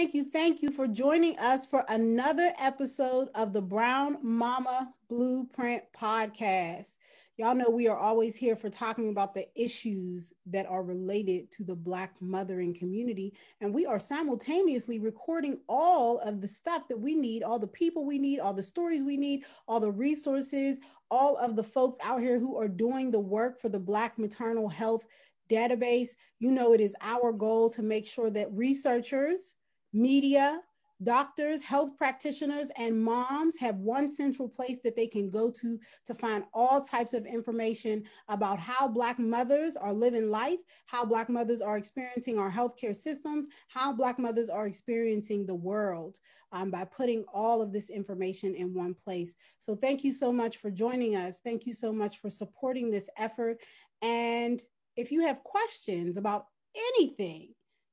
thank you for joining us for another episode of the Brown Mama Blueprint podcast. Y'all know we are always here for talking about the issues that are related to the Black mothering community. And we are simultaneously recording all of the stuff that we need, all the people we need, all the stories we need, all the resources, all of the folks out here who are doing the work for the Black maternal health database. You know, it is our goal to make sure that researchers, media, doctors, health practitioners, and moms have one central place that they can go to find all types of information about how Black mothers are living life, how Black mothers are experiencing our healthcare systems, how Black mothers are experiencing the world, by putting all of this information in one place. So thank you so much for joining us. Thank you so much for supporting this effort. And if you have questions about anything,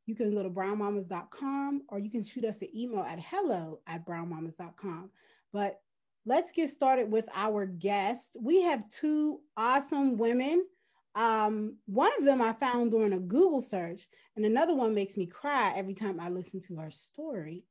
you can go to brownmamas.com or you can shoot us an email at hello@brownmamas.com. But let's get started with our guest. We have two awesome women. One of them I found during a Google search, and another one makes me cry every time I listen to her story.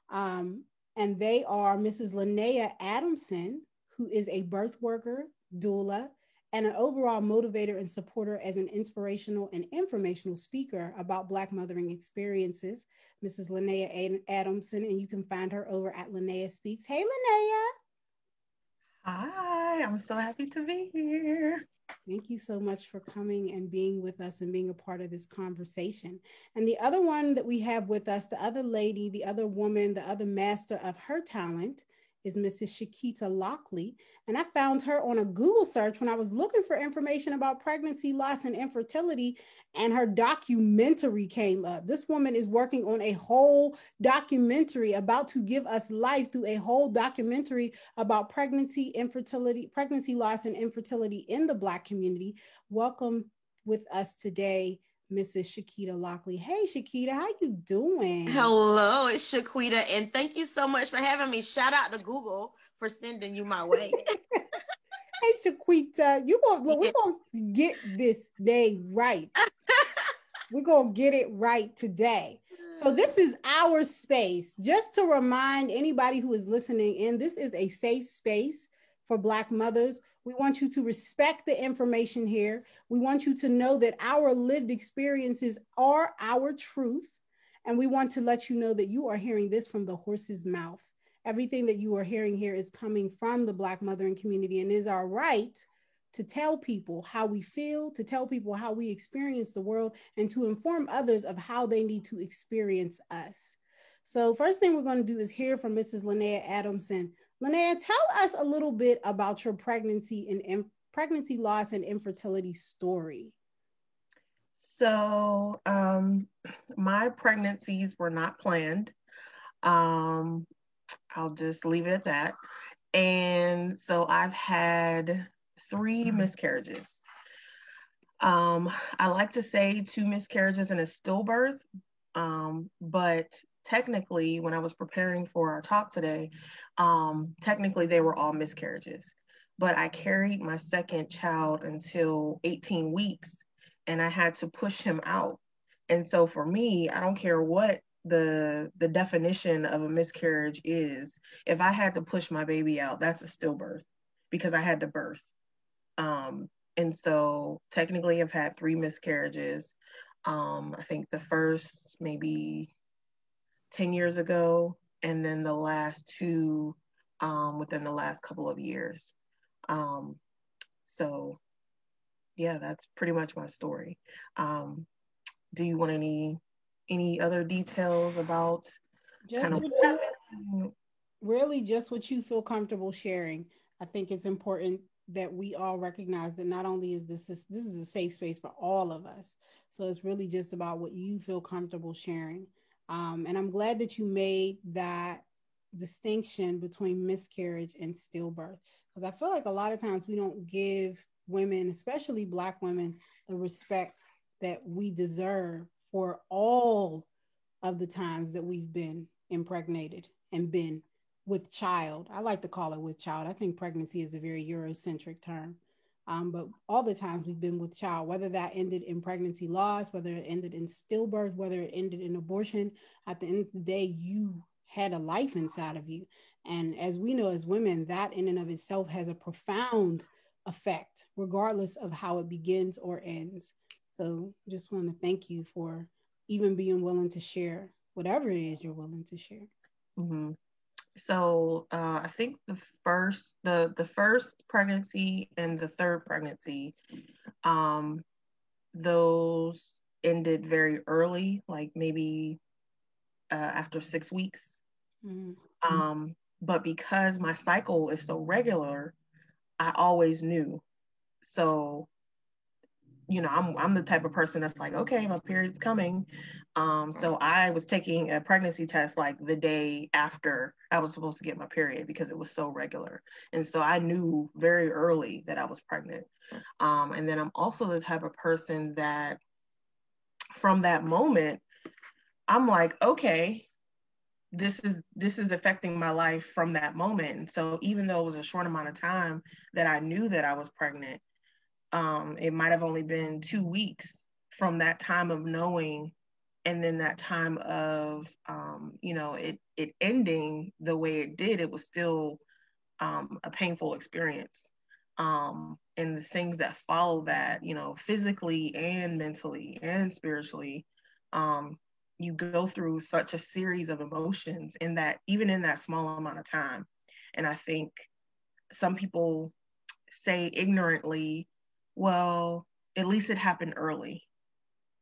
And they are Mrs. Linnea Adamson, who is a birth worker, doula, and an overall motivator and supporter as an inspirational and informational speaker about Black mothering experiences, Mrs. Linnea Adamson, and you can find her over at Linnea Speaks. Hey, Linnea. Hi, I'm so happy to be here. Thank you so much for coming and being with us and being a part of this conversation. And the other one that we have with us, the other lady, the other woman, the other master of her talent is Mrs. Shakita Lockley. And I found her on a Google search when I was looking for information about pregnancy, loss, and infertility, and her documentary came up. This woman is working on a whole documentary, about to give us life through a whole documentary about pregnancy, infertility, pregnancy loss, and infertility in the Black community. Welcome with us today, Mrs. Shakita Lockley. Hey, Shakita, how you doing? Hello, it's Shaquita, and thank you so much for having me. Shout out to Google for sending you my way. Hey, Shaquita, we're gonna get this day right. We're gonna get it right today. So this is our space. Just to remind anybody who is listening in, this is a safe space for Black mothers. We want you to respect the information here. We want you to know that our lived experiences are our truth. And we want to let you know that you are hearing this from the horse's mouth. Everything that you are hearing here is coming from the Black mothering community, and it is our right to tell people how we feel, to tell people how we experience the world, and to inform others of how they need to experience us. So first thing we're going to do is hear from Mrs. Linnea Adamson. Linnea, tell us a little bit about your pregnancy and pregnancy loss and infertility story. So, my pregnancies were not planned. I'll just leave it at that. And so I've had 3 miscarriages. I like to say 2 miscarriages and a stillbirth. But technically, when I was preparing for our talk today, technically they were all miscarriages. But I carried my second child until 18 weeks and I had to push him out. And so for me, I don't care what the definition of a miscarriage is. If I had to push my baby out, that's a stillbirth because I had to birth. And so technically I've had 3 miscarriages. I think the first maybe 10 years ago, and then the last 2 within the last couple of years. So yeah, that's pretty much my story. Do you want any other details about Just what you really just what you feel comfortable sharing. I think it's important that we all recognize that not only is this is a safe space for all of us. So it's really just about what you feel comfortable sharing. And I'm glad that you made that distinction between miscarriage and stillbirth, because I feel like a lot of times we don't give women, especially Black women, the respect that we deserve for all of the times that we've been impregnated and been with child. I like to call it with child. I think pregnancy is a very Eurocentric term. But all the times we've been with child, whether that ended in pregnancy loss, whether it ended in stillbirth, whether it ended in abortion, at the end of the day, you had a life inside of you. And as we know as women, that in and of itself has a profound effect, regardless of how it begins or ends. So just want to thank you for even being willing to share whatever it is you're willing to share. Mm-hmm. So I think the first pregnancy and the third pregnancy, um, those ended very early, like maybe after 6 weeks. Mm-hmm. But because my cycle is so regular, I always knew. So, I'm the type of person that's like, okay, my period's coming. So I was taking a pregnancy test like the day after I was supposed to get my period because it was so regular. And so I knew very early that I was pregnant. And then I'm also the type of person that from that moment, I'm like, okay, this is affecting my life from that moment. And so even though it was a short amount of time that I knew that I was pregnant, it might have only been 2 weeks from that time of knowing, and then that time of it ending the way it did. It was still a painful experience, and the things that follow that, physically and mentally and spiritually. You go through such a series of emotions in that, even in that small amount of time. And I think some people say ignorantly, well, at least it happened early,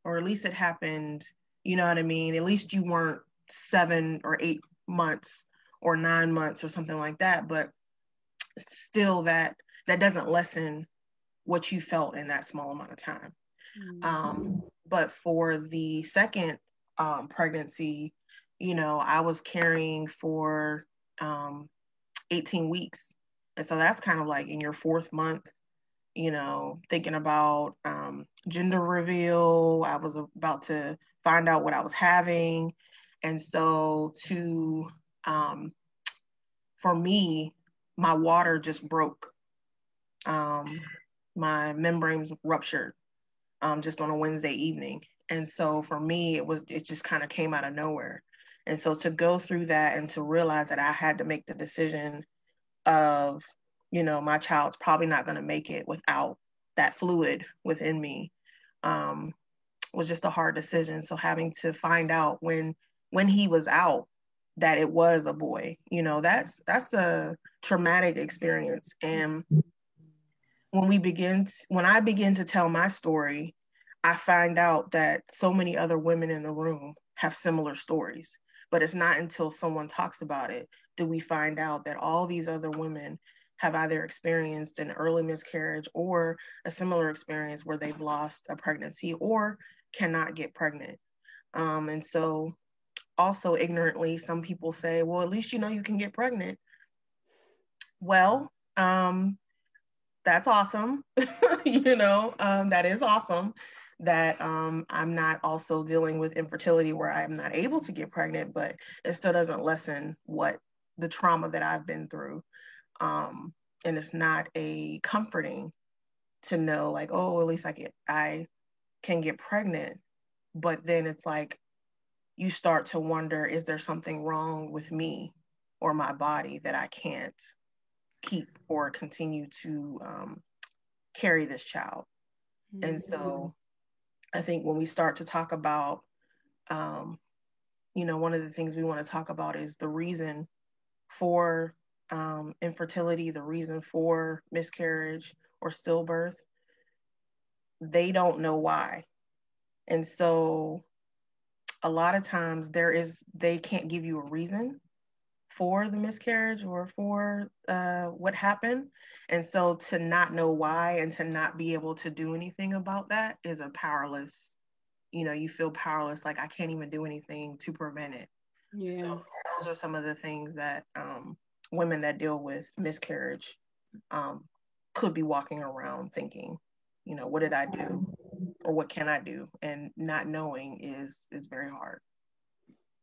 or at least it happened, you know what I mean? At least you weren't 7 or 8 months or 9 months or something like that. But still, that doesn't lessen what you felt in that small amount of time. But for the second pregnancy, I was carrying for 18 weeks. And so that's kind of like in your fourth month, thinking about gender reveal. I was about to find out what I was having. And so for me, my water just broke. My membranes ruptured just on a Wednesday evening. And so for me, it just kind of came out of nowhere. And so to go through that and to realize that I had to make the decision of, my child's probably not going to make it without that fluid within me, was just a hard decision. So having to find out when he was out that it was a boy, that's a traumatic experience. And when I begin to tell my story, I find out that so many other women in the room have similar stories. But it's not until someone talks about it do we find out that all these other women have either experienced an early miscarriage or a similar experience where they've lost a pregnancy or cannot get pregnant. And so also ignorantly, some people say, well, at least you can get pregnant. Well, that's awesome. That is awesome that I'm not also dealing with infertility where I'm not able to get pregnant, but it still doesn't lessen what the trauma that I've been through. And it's not a comforting to know like, oh, at least I can get pregnant. But then it's like, you start to wonder, is there something wrong with me or my body that I can't keep or continue to carry this child? Mm-hmm. And so I think when we start to talk about, one of the things we want to talk about is the reason for infertility, the reason for miscarriage or stillbirth. They don't know why. And so a lot of times they can't give you a reason for the miscarriage or for what happened. And so to not know why and to not be able to do anything about that is a powerless, you feel powerless, like I can't even do anything to prevent it. Yeah. So those are some of the things that women that deal with miscarriage could be walking around thinking, what did I do or what can I do? And not knowing is very hard.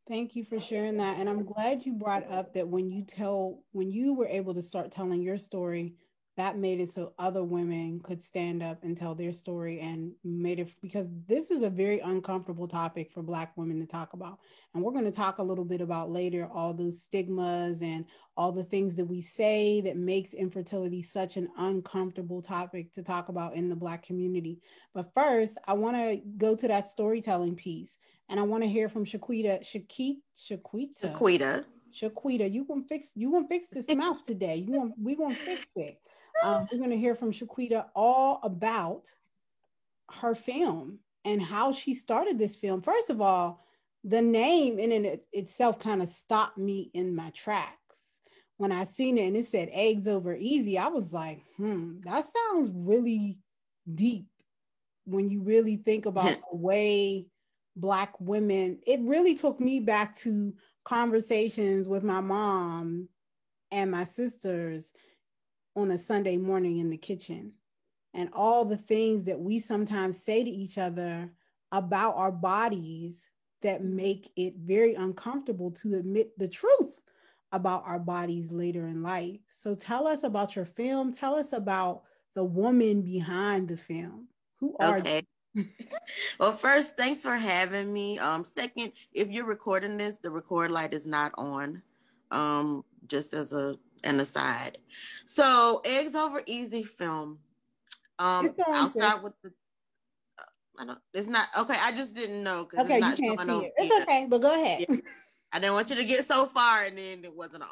Thank you for sharing that. And I'm glad you brought up that when you were able to start telling your story that made it so other women could stand up and tell their story, and made it, because this is a very uncomfortable topic for Black women to talk about. And we're going to talk a little bit about later all those stigmas and all the things that we say that makes infertility such an uncomfortable topic to talk about in the Black community. But first, I want to go to that storytelling piece, and I want to hear from Shaquita. Shaquita, you gonna fix this mouth today. We gonna fix it. We're gonna hear from Shaquita all about her film and how she started this film. First of all, the name in it itself kind of stopped me in my tracks. When I seen it and it said eggs over easy, I was like, that sounds really deep when you really think about the way Black women, it really took me back to conversations with my mom and my sisters on a Sunday morning in the kitchen, and all the things that we sometimes say to each other about our bodies that make it very uncomfortable to admit the truth about our bodies later in life. So tell us about your film. Tell us about the woman behind the film. Who are you? Well, first, thanks for having me. Second, if you're recording this, the record light is not on. Just as an aside. So, Eggs Over Easy film. I'll start with the. It's not okay. I just didn't know because okay, it's not you can't showing see over it. It's okay, but go ahead. Yeah. I didn't want you to get so far and then it wasn't on.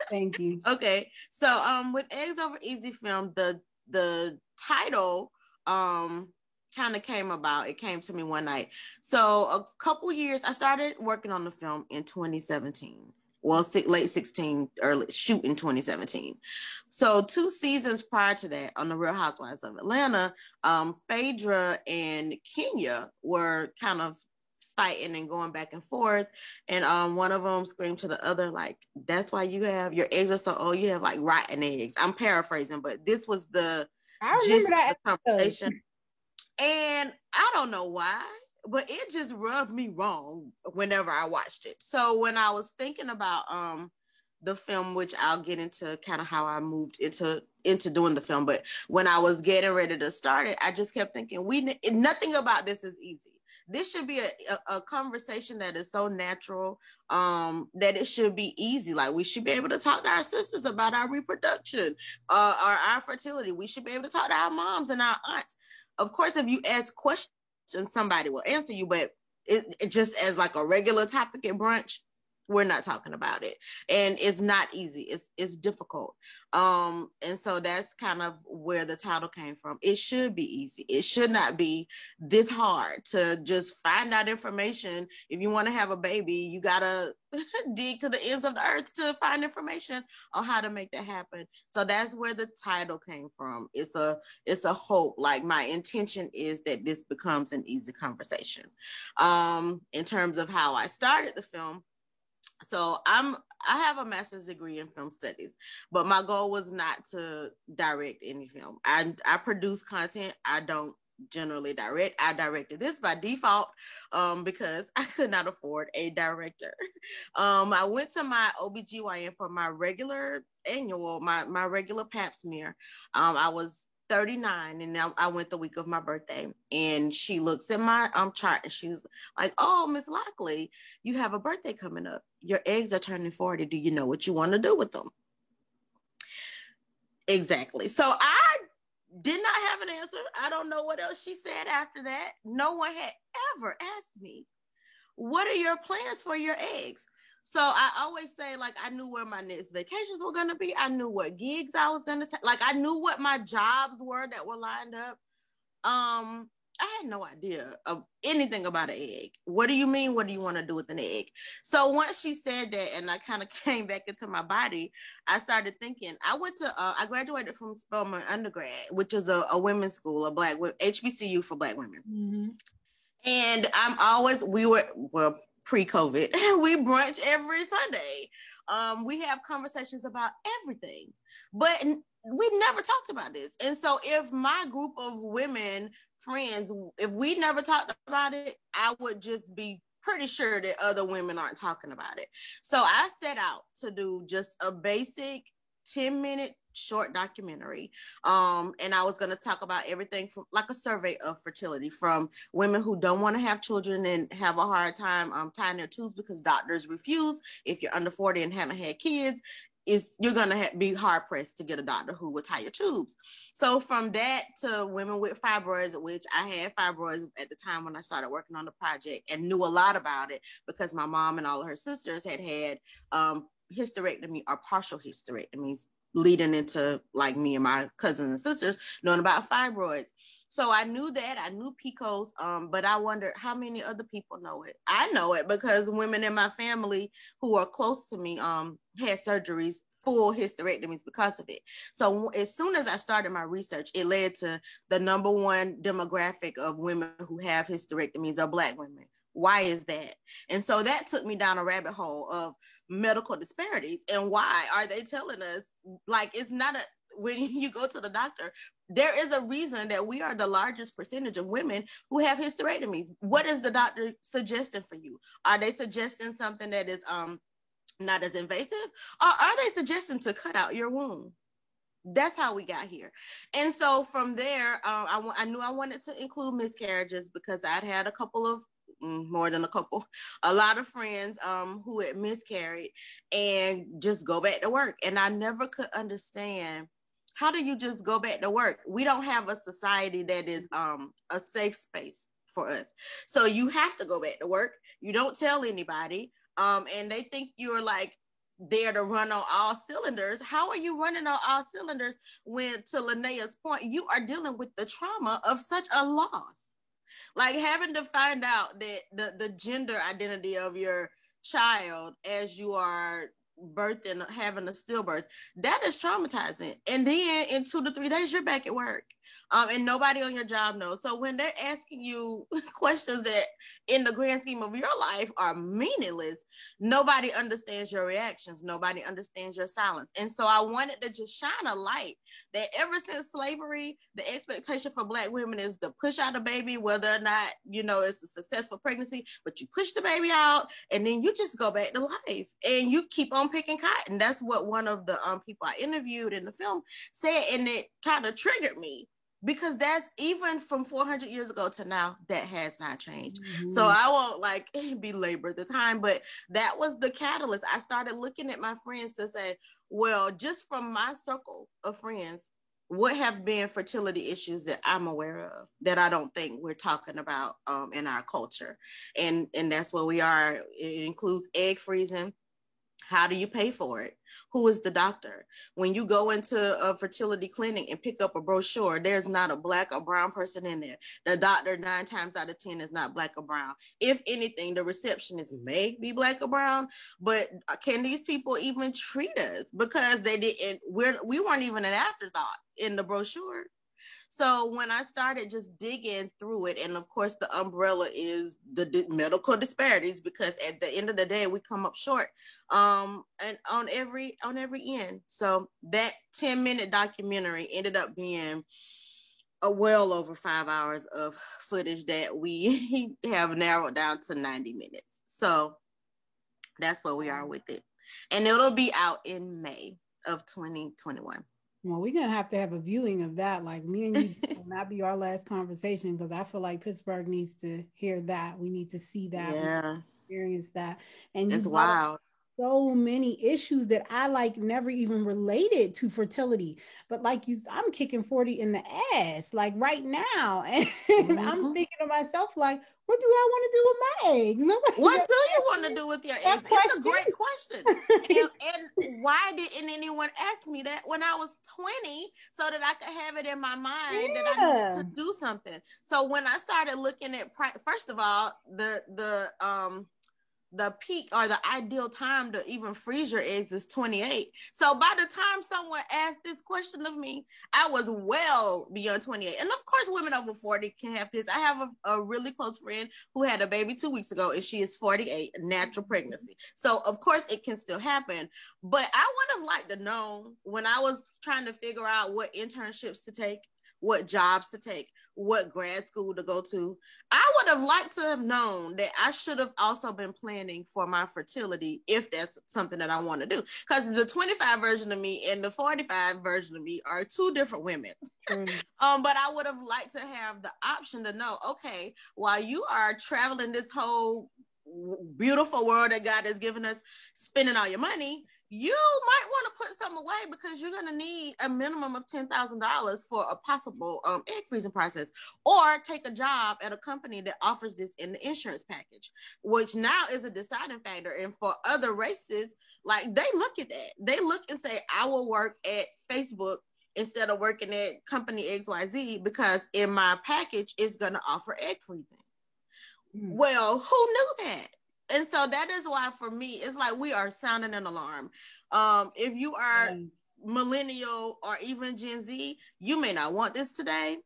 Thank you. Okay, so with Eggs Over Easy film, the title kind of came about. It came to me one night. So a couple years, I started working on the film in 2017. Well, late 16, early shoot in 2017. So 2 seasons prior to that, on the Real Housewives of Atlanta, Phaedra and Kenya were kind of fighting and going back and forth, and one of them screamed to the other, like, that's why you have your eggs are so old, you have like rotten eggs. I'm paraphrasing, but this was the gist of the conversation. And I don't know why, but it just rubbed me wrong whenever I watched it. So when I was thinking about the film, which I'll get into kind of how I moved into doing the film, but when I was getting ready to start it, I just kept thinking, nothing about this is easy. This should be a conversation that is so natural, that it should be easy. Like, we should be able to talk to our sisters about our reproduction, or our fertility. We should be able to talk to our moms and our aunts. Of course, if you ask questions, somebody will answer you, but it just as like a regular topic at brunch, we're not talking about it. And it's not easy. It's difficult. And so that's kind of where the title came from. It should be easy. It should not be this hard to just find out information. If you want to have a baby, you gotta dig to the ends of the earth to find information on how to make that happen. So that's where the title came from. It's a hope. Like, my intention is that this becomes an easy conversation. In terms of how I started the film, so I have a master's degree in film studies, but my goal was not to direct any film. I produce content. I don't generally direct. I directed this by default because I could not afford a director. I went to my OBGYN for my regular annual, my regular pap smear. I was 39 and I went the week of my birthday, and she looks at my chart and she's like, oh, Miss Lockley, you have a birthday coming up. Your eggs are turning 40. Do you know what you want to do with them? Exactly. So I did not have an answer. I don't know what else she said after that. No one had ever asked me, what are your plans for your eggs? So I always say, like, I knew where my next vacations were going to be. I knew what gigs I was going to take. Like, I knew what my jobs were that were lined up. I had no idea of anything about an egg. What do you mean? What do you want to do with an egg? So once she said that and I kind of came back into my body, I started thinking. I graduated from Spelman undergrad, which is a women's school, a Black HBCU for Black women. Mm-hmm. And we were pre-COVID, we brunch every Sunday. We have conversations about everything, but we never talked about this. And so if my group of women friends, if we never talked about it, I would just be pretty sure that other women aren't talking about it. So I set out to do just a basic 10-minute short documentary. And I was going to talk about everything from like a survey of fertility, from women who don't want to have children and have a hard time tying their tubes because doctors refuse. If you're under 40 and haven't had kids, you're going to be hard pressed to get a doctor who will tie your tubes. So from that to women with fibroids, which I had fibroids at the time when I started working on the project and knew a lot about it because my mom and all of her sisters had hysterectomy or partial hysterectomies leading into like me and my cousins and sisters knowing about fibroids. So I knew that, I knew PCOS, but I wondered how many other people know it. I know it because women in my family who are close to me had surgeries, full hysterectomies because of it. So as soon as I started my research, it led to the number one demographic of women who have hysterectomies are Black women. Why is that? And so that took me down a rabbit hole of medical disparities. And why are they telling us, like, it's not when you go to the doctor, there is a reason that we are the largest percentage of women who have hysterectomies. What is the doctor suggesting for you? Are they suggesting something that is not as invasive, or are they suggesting to cut out your womb? That's how we got here. And so from there, I knew I wanted to include miscarriages because I'd had a lot of friends who had miscarried and just go back to work. And I never could understand, how do you just go back to work? We don't have a society that is a safe space for us. So you have to go back to work. You don't tell anybody. And they think you're like there to run on all cylinders. How are you running on all cylinders when, to Linnea's point, you are dealing with the trauma of such a loss? Like having to find out that the gender identity of your child as you are birthing, having a stillbirth, that is traumatizing. And then in 2 to 3 days, you're back at work. And nobody on your job knows. So when they're asking you questions that in the grand scheme of your life are meaningless, nobody understands your reactions. Nobody understands your silence. And so I wanted to just shine a light that ever since slavery, the expectation for Black women is to push out a baby, whether or not, it's a successful pregnancy, but you push the baby out and then you just go back to life and you keep on picking cotton. That's what one of the people I interviewed in the film said, and it kind of triggered me. Because that's, even from 400 years ago to now, that has not changed. Mm-hmm. So I won't belabor the time, but that was the catalyst. I started looking at my friends to say, well, just from my circle of friends, what have been fertility issues that I'm aware of that I don't think we're talking about in our culture? And that's where we are. It includes egg freezing. How do you pay for it? Who is the doctor? When you go into a fertility clinic and pick up a brochure, there's not a Black or brown person in there. The doctor 9 times out of 10 is not Black or brown. If anything, the receptionist may be Black or brown, but can these people even treat us? Because they didn't, we weren't even an afterthought in the brochure. So when I started just digging through it, and of course the umbrella is the medical disparities, because at the end of the day we come up short and on every end. So that 10-minute documentary ended up being well over 5 hours of footage that we have narrowed down to 90 minutes. So that's where we are with it, and it'll be out in May of 2021. Well, we're going to have a viewing of that. Like, me and you will not be our last conversation, because I feel like Pittsburgh needs to hear that. We need to see that. Yeah. Experience that. And it's wild. So many issues that I never even related to fertility, but I'm kicking 40 in the ass right now, and I'm thinking to myself, what do I want to do with my eggs? What do you want to do with your eggs? It's a great question. and why didn't anyone ask me that when I was 20, so that I could have it in my mind that I needed to do something? So when I started looking at, first of all, the peak or the ideal time to even freeze your eggs is 28. So by the time someone asked this question of me, I was well beyond 28. And of course, women over 40 can have kids. I have a really close friend who had a baby 2 weeks ago, and she is 48, natural pregnancy. So of course it can still happen. But I would have liked to know, when I was trying to figure out what internships to take, what jobs to take, what grad school to go to. I would have liked to have known that I should have also been planning for my fertility if that's something that I want to do. Because the 25 version of me and the 45 version of me are two different women. But I would have liked to have the option to know, okay, while you are traveling this whole beautiful world that God has given us, spending all your money, you might want to put some away because you're going to need a minimum of $10,000 for a possible egg freezing process, or take a job at a company that offers this in the insurance package, which now is a deciding factor. And for other races, like, they look at that. They look and say, I will work at Facebook instead of working at company XYZ because in my package it's going to offer egg freezing. Well, who knew that? And so that is why, for me, it's like we are sounding an alarm. If you are millennial or even Gen Z, you may not want this today,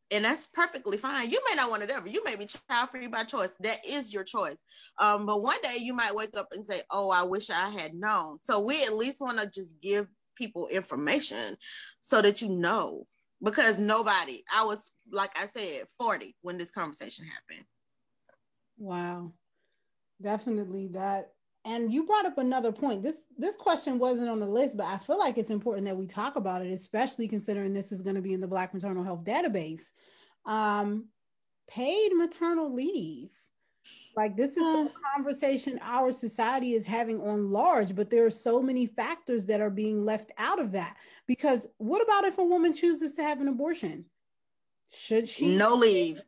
and that's perfectly fine. You may not want it ever. You may be child-free by choice. That is your choice. But one day you might wake up and say, oh, I wish I had known. So we at least want to just give people information so that you know, because nobody, I was, like I said, 40 when this conversation happened. Wow. Definitely that. And you brought up another point. This question wasn't on the list, but I feel like it's important that we talk about it, especially considering this is going to be in the Black Maternal Health Database. Paid maternal leave. Like, this is a conversation our society is having on large, but there are so many factors that are being left out of that. Because what about if a woman chooses to have an abortion? Should she? No leave.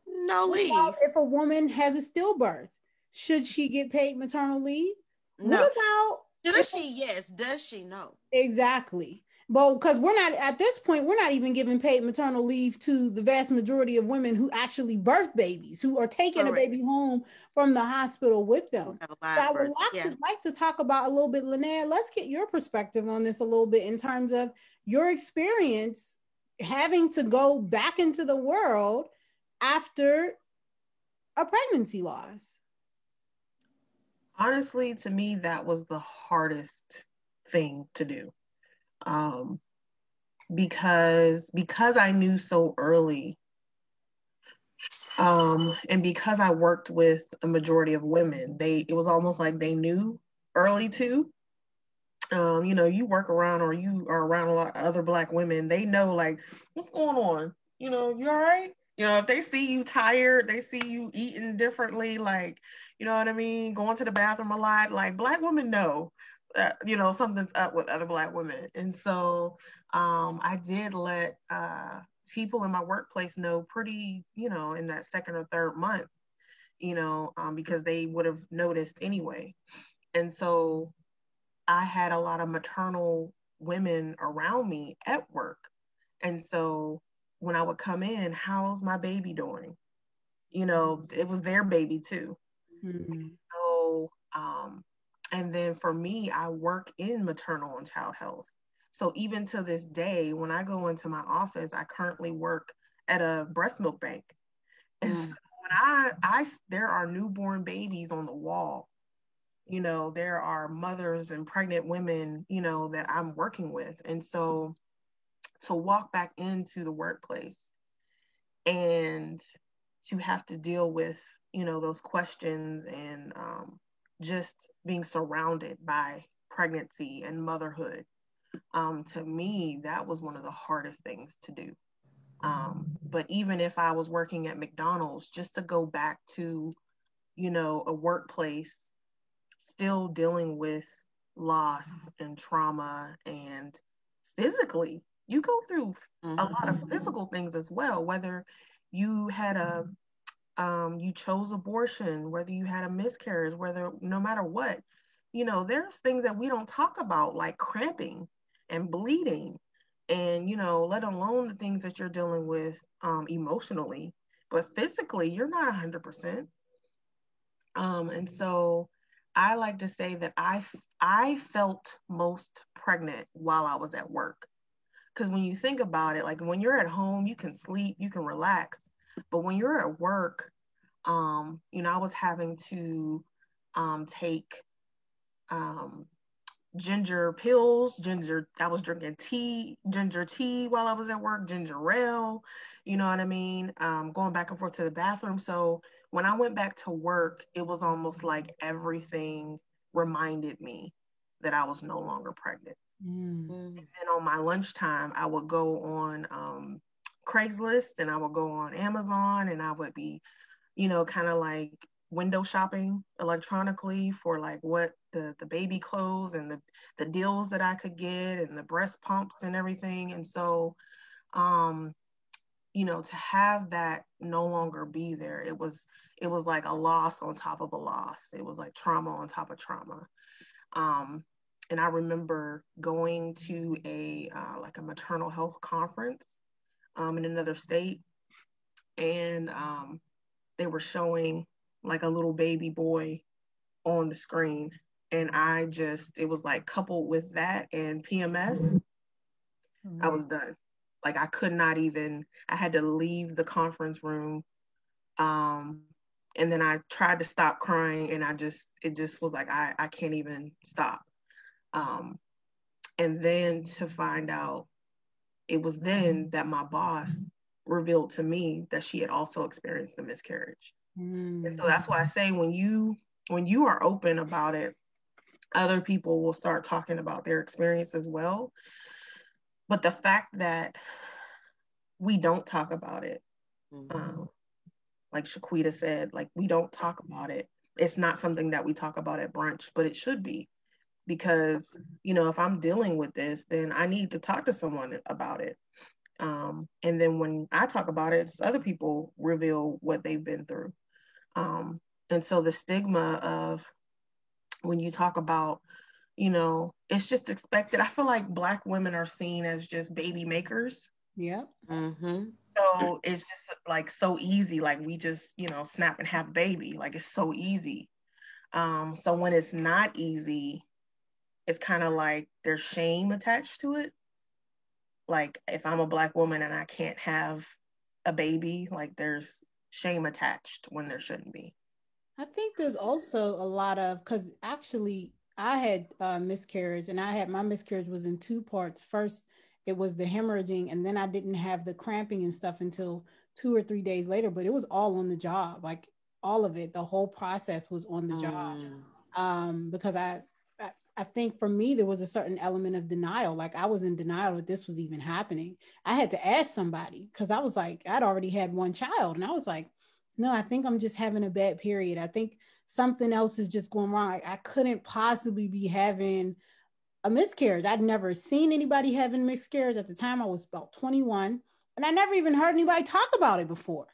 No leave. What about if a woman has a stillbirth? Should she get paid maternal leave? No. What about does she? Yes. Does she? No. Exactly. But because we're not at this point, we're not even giving paid maternal leave to the vast majority of women who actually birth babies, who are taking a baby home from the hospital with them. So I would like to talk about a little bit, Lynette. Let's get your perspective on this a little bit in terms of your experience having to go back into the world after a pregnancy loss. Honestly, to me, that was the hardest thing to do. Because I knew so early, and because I worked with a majority of women, it was almost like they knew early too. You know, you work around, or you are around a lot of other Black women, they know, like, what's going on? You know, you all right? You know, if they see you tired, they see you eating differently, like, you know what I mean, going to the bathroom a lot, like, Black women know, you know, something's up with other Black women. And so I did let people in my workplace know pretty, you know, in that second or third month, you know, because they would have noticed anyway. And so I had a lot of maternal women around me at work. And so when I would come in, how's my baby doing? You know, it was their baby too. Mm-hmm. So, and then for me, I work in maternal and child health. So even to this day, when I go into my office, I currently work at a breast milk bank. And so when there are newborn babies on the wall. You know, there are mothers and pregnant women, you know, that I'm working with. And so to walk back into the workplace and to have to deal with, you know, those questions and just being surrounded by pregnancy and motherhood, to me, that was one of the hardest things to do. But even if I was working at McDonald's, just to go back to, you know, a workplace still dealing with loss and trauma, and physically, you go through a lot of physical things as well, whether you had you chose abortion, whether you had a miscarriage, no matter what, you know, there's things that we don't talk about, like cramping and bleeding, and, you know, let alone the things that you're dealing with emotionally, but physically, you're not 100%. And so I like to say that I felt most pregnant while I was at work. Because when you think about it, like, when you're at home, you can sleep, you can relax. But when you're at work, you know, I was having to take ginger pills, I was drinking ginger tea while I was at work, ginger ale, you know what I mean? Going back and forth to the bathroom. So when I went back to work, it was almost like everything reminded me that I was no longer pregnant. Mm. And then on my lunchtime, I would go on Craigslist, and I would go on Amazon, and I would be, kind of like window shopping electronically for like what the baby clothes and the deals that I could get and the breast pumps and everything. And so, to have that no longer be there, it was like a loss on top of a loss. It was like trauma on top of trauma. And I remember going to a maternal health conference in another state, and they were showing like a little baby boy on the screen, and it was like coupled with that and PMS, I was done. Like I could not even. I had to leave the conference room, and then I tried to stop crying, and it just was like I can't even stop. And then to find out, it was then that my boss revealed to me that she had also experienced a miscarriage. And so that's why I say when you are open about it, other people will start talking about their experience as well. But the fact that we don't talk about it, like Shaquita said, like we don't talk about it. It's not something that we talk about at brunch, but it should be. Because, if I'm dealing with this, then I need to talk to someone about it. And then when I talk about it, other people reveal what they've been through. And so the stigma of when you talk about, it's just expected. I feel like Black women are seen as just baby makers. Yeah. Mm-hmm. So it's just like so easy. Like we just, snap and have a baby. Like it's so easy. So when it's not easy, it's kind of like there's shame attached to it. Like if I'm a Black woman and I can't have a baby, like there's shame attached when there shouldn't be. I think there's also a lot of, because actually I had miscarriage, and my miscarriage was in two parts. First, it was the hemorrhaging, and then I didn't have the cramping and stuff until 2 or 3 days later, but it was all on the job. Like all of it, the whole process was on the job. Because I think for me, there was a certain element of denial. Like I was in denial that this was even happening. I had to ask somebody because I was like, I'd already had one child. And I was like, no, I think I'm just having a bad period. I think something else is just going wrong. I couldn't possibly be having a miscarriage. I'd never seen anybody having miscarriage. At the time I was about 21, and I never even heard anybody talk about it before.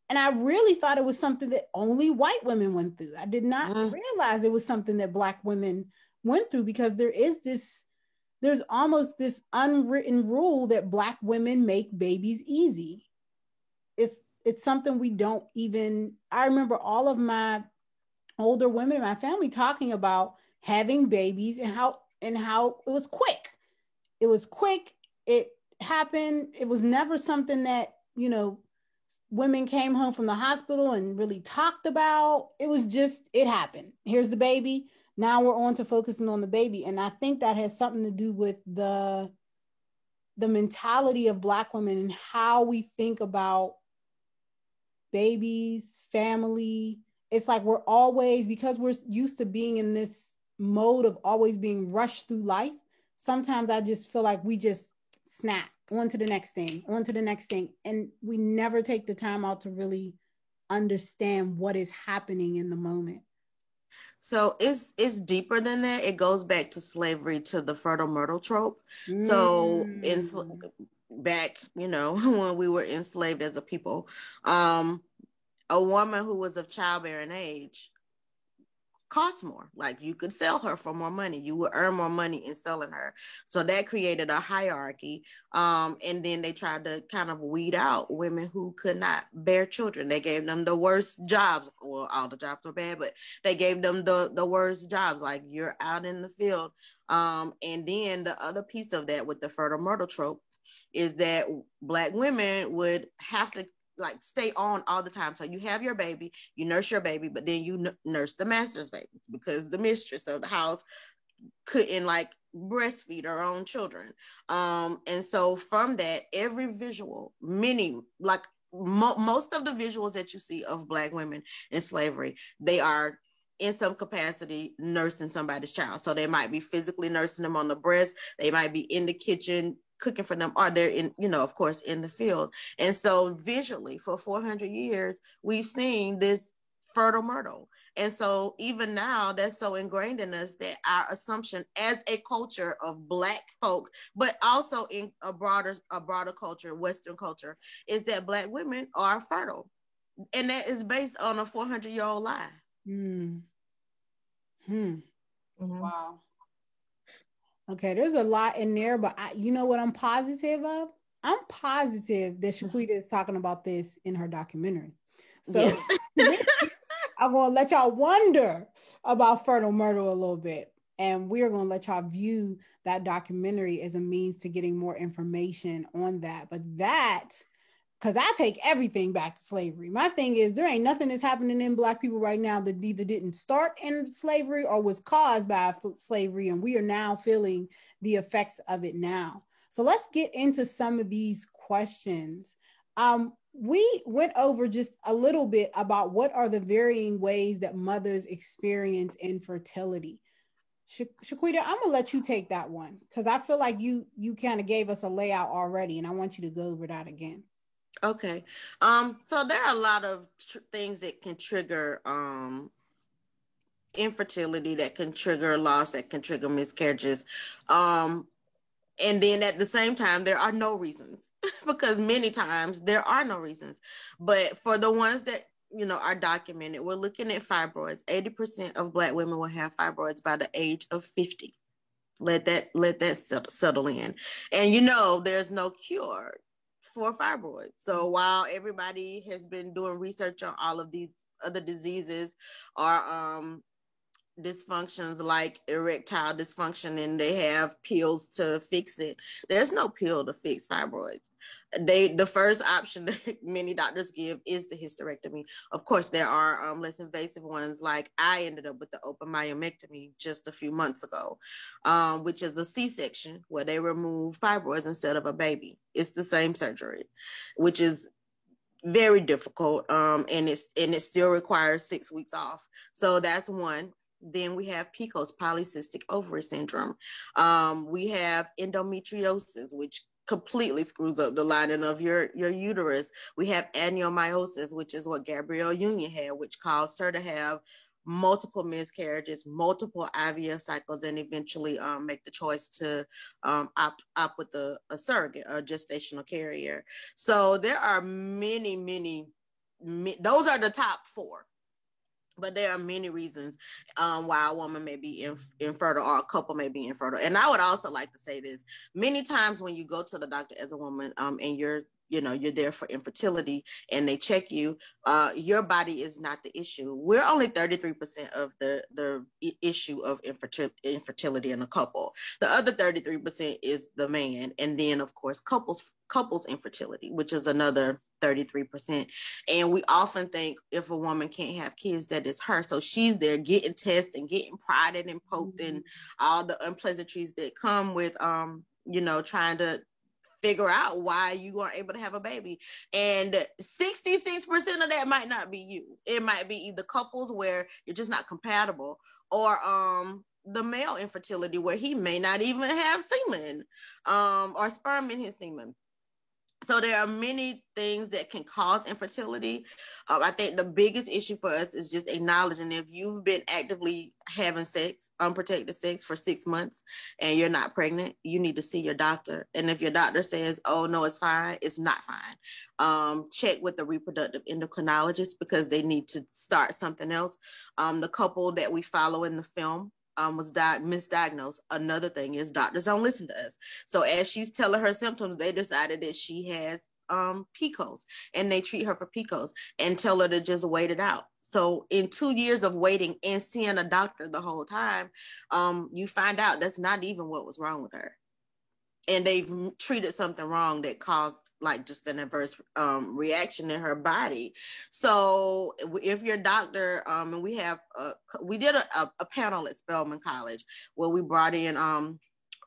And I really thought it was something that only white women went through. I did not realize it was something that Black women went through, because there's almost this unwritten rule that Black women make babies easy. It's something we don't even. I remember all of my older women in my family talking about having babies and how it was quick. It was quick. It happened. It was never something that, women came home from the hospital and really talked about. It was just, it happened. Here's the baby. Now we're on to focusing on the baby. And I think that has something to do with the mentality of Black women and how we think about babies, family. It's like we're always, because we're used to being in this mode of always being rushed through life. Sometimes I just feel like we just snap on to the next thing, and we never take the time out to really understand what is happening in the moment. So it's deeper than that. It goes back to slavery, to the fertile myrtle trope. So back, when we were enslaved as a people, a woman who was of childbearing age cost more. Like you could sell her for more money. You would earn more money in selling her. So that created a hierarchy. And then they tried to kind of weed out women who could not bear children. They gave them the worst jobs. Well, all the jobs were bad, but they gave them the worst jobs. Like you're out in the field. And then the other piece of that with the fertile myrtle trope is that Black women would have to like stay on all the time. So you have your baby, you nurse your baby, but then you nurse the master's baby, because the mistress of the house couldn't like breastfeed her own children. And so from that, every visual, many like most of the visuals that you see of Black women in slavery, they are in some capacity nursing somebody's child. So they might be physically nursing them on the breast, they might be in the kitchen cooking for them, or they're in, of course, in the field. And so visually for 400 years, we've seen this fertile myrtle. And so even now, that's so ingrained in us that our assumption as a culture of Black folk, but also in a broader culture, Western culture, is that Black women are fertile. And that is based on a 400-year-old lie. Wow. Okay, there's a lot in there, but you know what I'm positive of? I'm positive that Shaquita is talking about this in her documentary. So yes. I'm going to let y'all wonder about Fertile Myrtle a little bit. And we're going to let y'all view that documentary as a means to getting more information on that. But that, because I take everything back to slavery. My thing is, there ain't nothing that's happening in Black people right now that either didn't start in slavery or was caused by slavery. And we are now feeling the effects of it now. So let's get into some of these questions. We went over just a little bit about what are the varying ways that mothers experience infertility. Shaquita, I'm gonna let you take that one because I feel like you kind of gave us a layout already, and I want you to go over that again. Okay. So there are a lot of things that can trigger infertility, that can trigger loss, that can trigger miscarriages. And then at the same time, there are no reasons because many times there are no reasons. But for the ones that, are documented, we're looking at fibroids. 80% of Black women will have fibroids by the age of 50. Let that settle in. And there's no cure for fibroids. So while everybody has been doing research on all of these other diseases or dysfunctions like erectile dysfunction, and they have pills to fix it, there's no pill to fix fibroids. The first option that many doctors give is the hysterectomy. Of course, there are less invasive ones, like I ended up with the open myomectomy just a few months ago, which is a C-section where they remove fibroids instead of a baby. It's the same surgery, which is very difficult, and it still requires 6 weeks off. So that's one. Then we have PCOS, polycystic ovary syndrome. We have endometriosis, which completely screws up the lining of your uterus. We have adenomyosis, which is what Gabrielle Union had, which caused her to have multiple miscarriages, multiple IVF cycles, and eventually make the choice to opt with a surrogate, a gestational carrier. So there are many, those are the top 4. But there are many reasons why a woman may be infertile, or a couple may be infertile. And I would also like to say this: many times when you go to the doctor as a woman, and you're there for infertility, and they check you, your body is not the issue. We're only 33% of the issue of infertility in a couple. The other 33% is the man, and then of course couples infertility, which is another 33%. And we often think if a woman can't have kids, that it's her. So she's there getting tested and getting prodded and poked, and all the unpleasantries that come with trying to figure out why you aren't able to have a baby. And 66% of that might not be you. It might be either couples where you're just not compatible, or the male infertility where he may not even have semen or sperm in his semen. So there are many things that can cause infertility. I think the biggest issue for us is just acknowledging if you've been actively having sex, unprotected sex for 6 months, and you're not pregnant, you need to see your doctor. And if your doctor says, oh, no, it's fine, it's not fine. Check with the reproductive endocrinologist because they need to start something else. The couple that we follow in the film was misdiagnosed. Another thing is doctors don't listen to us. So as she's telling her symptoms, they decided that she has PCOS, and they treat her for PCOS and tell her to just wait it out. So in 2 years of waiting and seeing a doctor the whole time, you find out that's not even what was wrong with her. and they've treated something wrong that caused like just an adverse reaction in her body. So if your doctor, and we did a panel at Spelman College where we brought in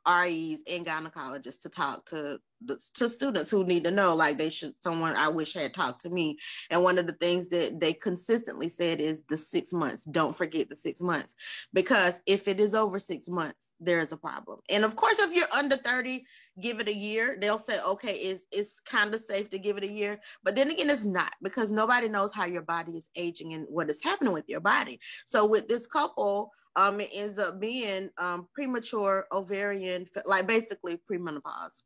REs and gynecologists to talk to students who need to know, like someone I wish had talked to me. And one of the things that they consistently said is the 6 months. Don't forget the 6 months, because if it is over 6 months, there's a problem. And of course, if you're under 30, give it a year. They'll say, okay, it's kind of safe to give it a year. But then again, it's not, because nobody knows how your body is aging and what is happening with your body. So with this couple, it ends up being premature ovarian, like basically premenopause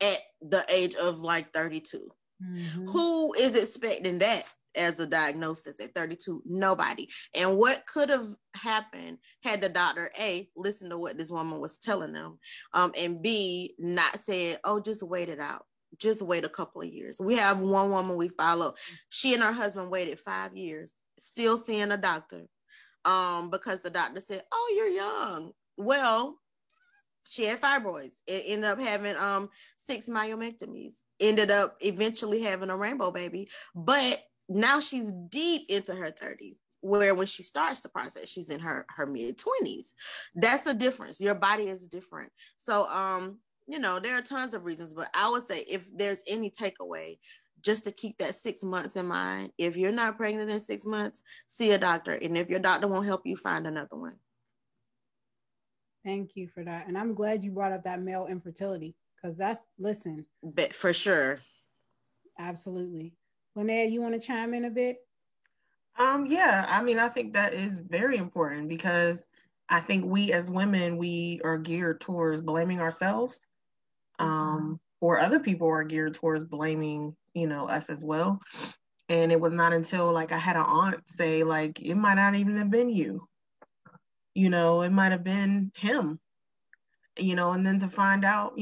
at the age of like 32. Mm-hmm. Who is expecting that as a diagnosis at 32? Nobody. And what could have happened had the doctor A, listened to what this woman was telling them, and B, not said, oh, just wait it out. Just wait a couple of years. We have one woman we follow. She and her husband waited 5 years, still seeing a doctor. Because the doctor said, oh, you're young. Well, she had fibroids. It ended up having 6 myomectomies, ended up eventually having a rainbow baby. But now she's deep into her 30s, where when she starts the process, she's in her mid-20s. That's the difference. Your body is different. So, there are tons of reasons, but I would say if there's any takeaway, just to keep that 6 months in mind. If you're not pregnant in 6 months, see a doctor. And if your doctor won't help you, find another one. Thank you for that. And I'm glad you brought up that male infertility, because listen. But for sure. Absolutely. Linnea, you want to chime in a bit? Yeah, I think that is very important, because I think we as women, we are geared towards blaming ourselves. Or other people are geared towards blaming, us as well. And it was not until like I had an aunt say, like, it might not even have been you, it might have been him, and then to find out,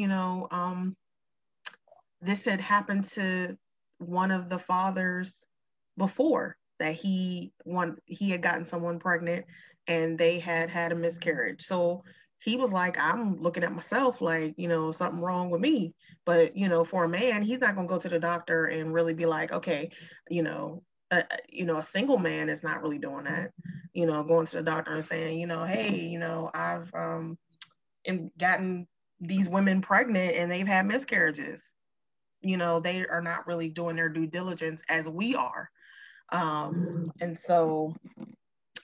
this had happened to one of the fathers before, that he had gotten someone pregnant and they had a miscarriage. So he was like, I'm looking at myself like, something wrong with me. But, for a man, he's not going to go to the doctor and really be like, okay, a single man is not really doing that, going to the doctor and saying, hey, I've gotten these women pregnant and they've had miscarriages. They are not really doing their due diligence as we are. And so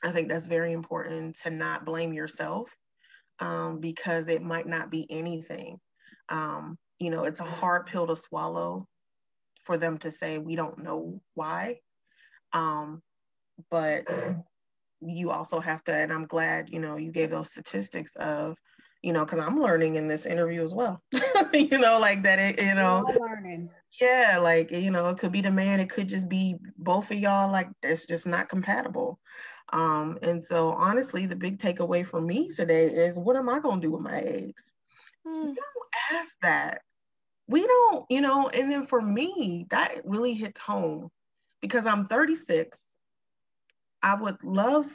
I think that's very important, to not blame yourself, because it might not be anything. It's a hard pill to swallow for them to say, we don't know why. But you also have to, and I'm glad, you gave those statistics of, because I'm learning in this interview as well, like that, learning. Yeah, like, it could be the man, it could just be both of y'all, like, it's just not compatible. And so honestly, the big takeaway for me today is, what am I going to do with my eggs? We don't ask that. We don't, and then for me, that really hits home, because I'm 36. I would love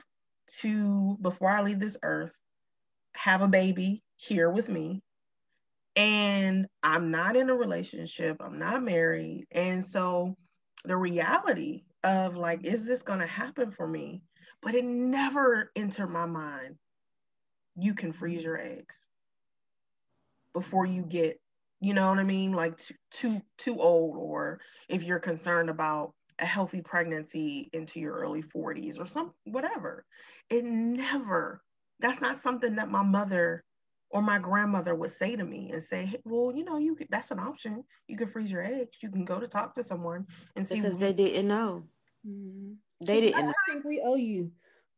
to, before I leave this earth, have a baby here with me. And I'm not in a relationship. I'm not married. And so the reality of like, is this going to happen for me? But it never entered my mind, you can freeze your eggs before you get, you know what I mean? Like too old, or if you're concerned about a healthy pregnancy into your early 40s or something, whatever. That's not something that my mother or my grandmother would say to me and say, hey, well, that's an option. You can freeze your eggs. You can go to talk to someone and see. Because they didn't know. Mm-hmm. They didn't. I think we owe you.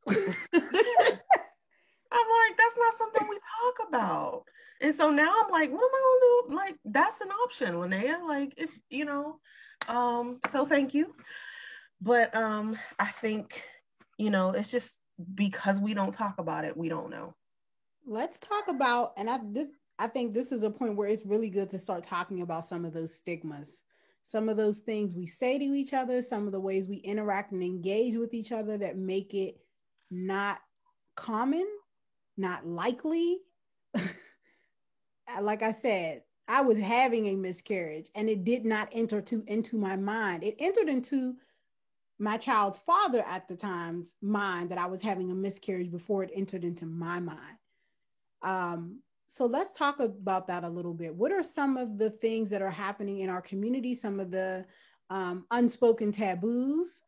I'm like, that's not something we talk about. And so now I'm like, what am I going to do? Like, that's an option, Linnea. Like, it's, so thank you. But I think, it's just because we don't talk about it, we don't know. Let's talk about, and I think this is a point where it's really good to start talking about some of those stigmas, some of those things we say to each other, some of the ways we interact and engage with each other that make it not common, not likely, like I said, I was having a miscarriage and it did not enter into my mind. It entered into my child's father at the time's mind that I was having a miscarriage before it entered into my mind. So let's talk about that a little bit. What are some of the things that are happening in our community, some of the unspoken taboos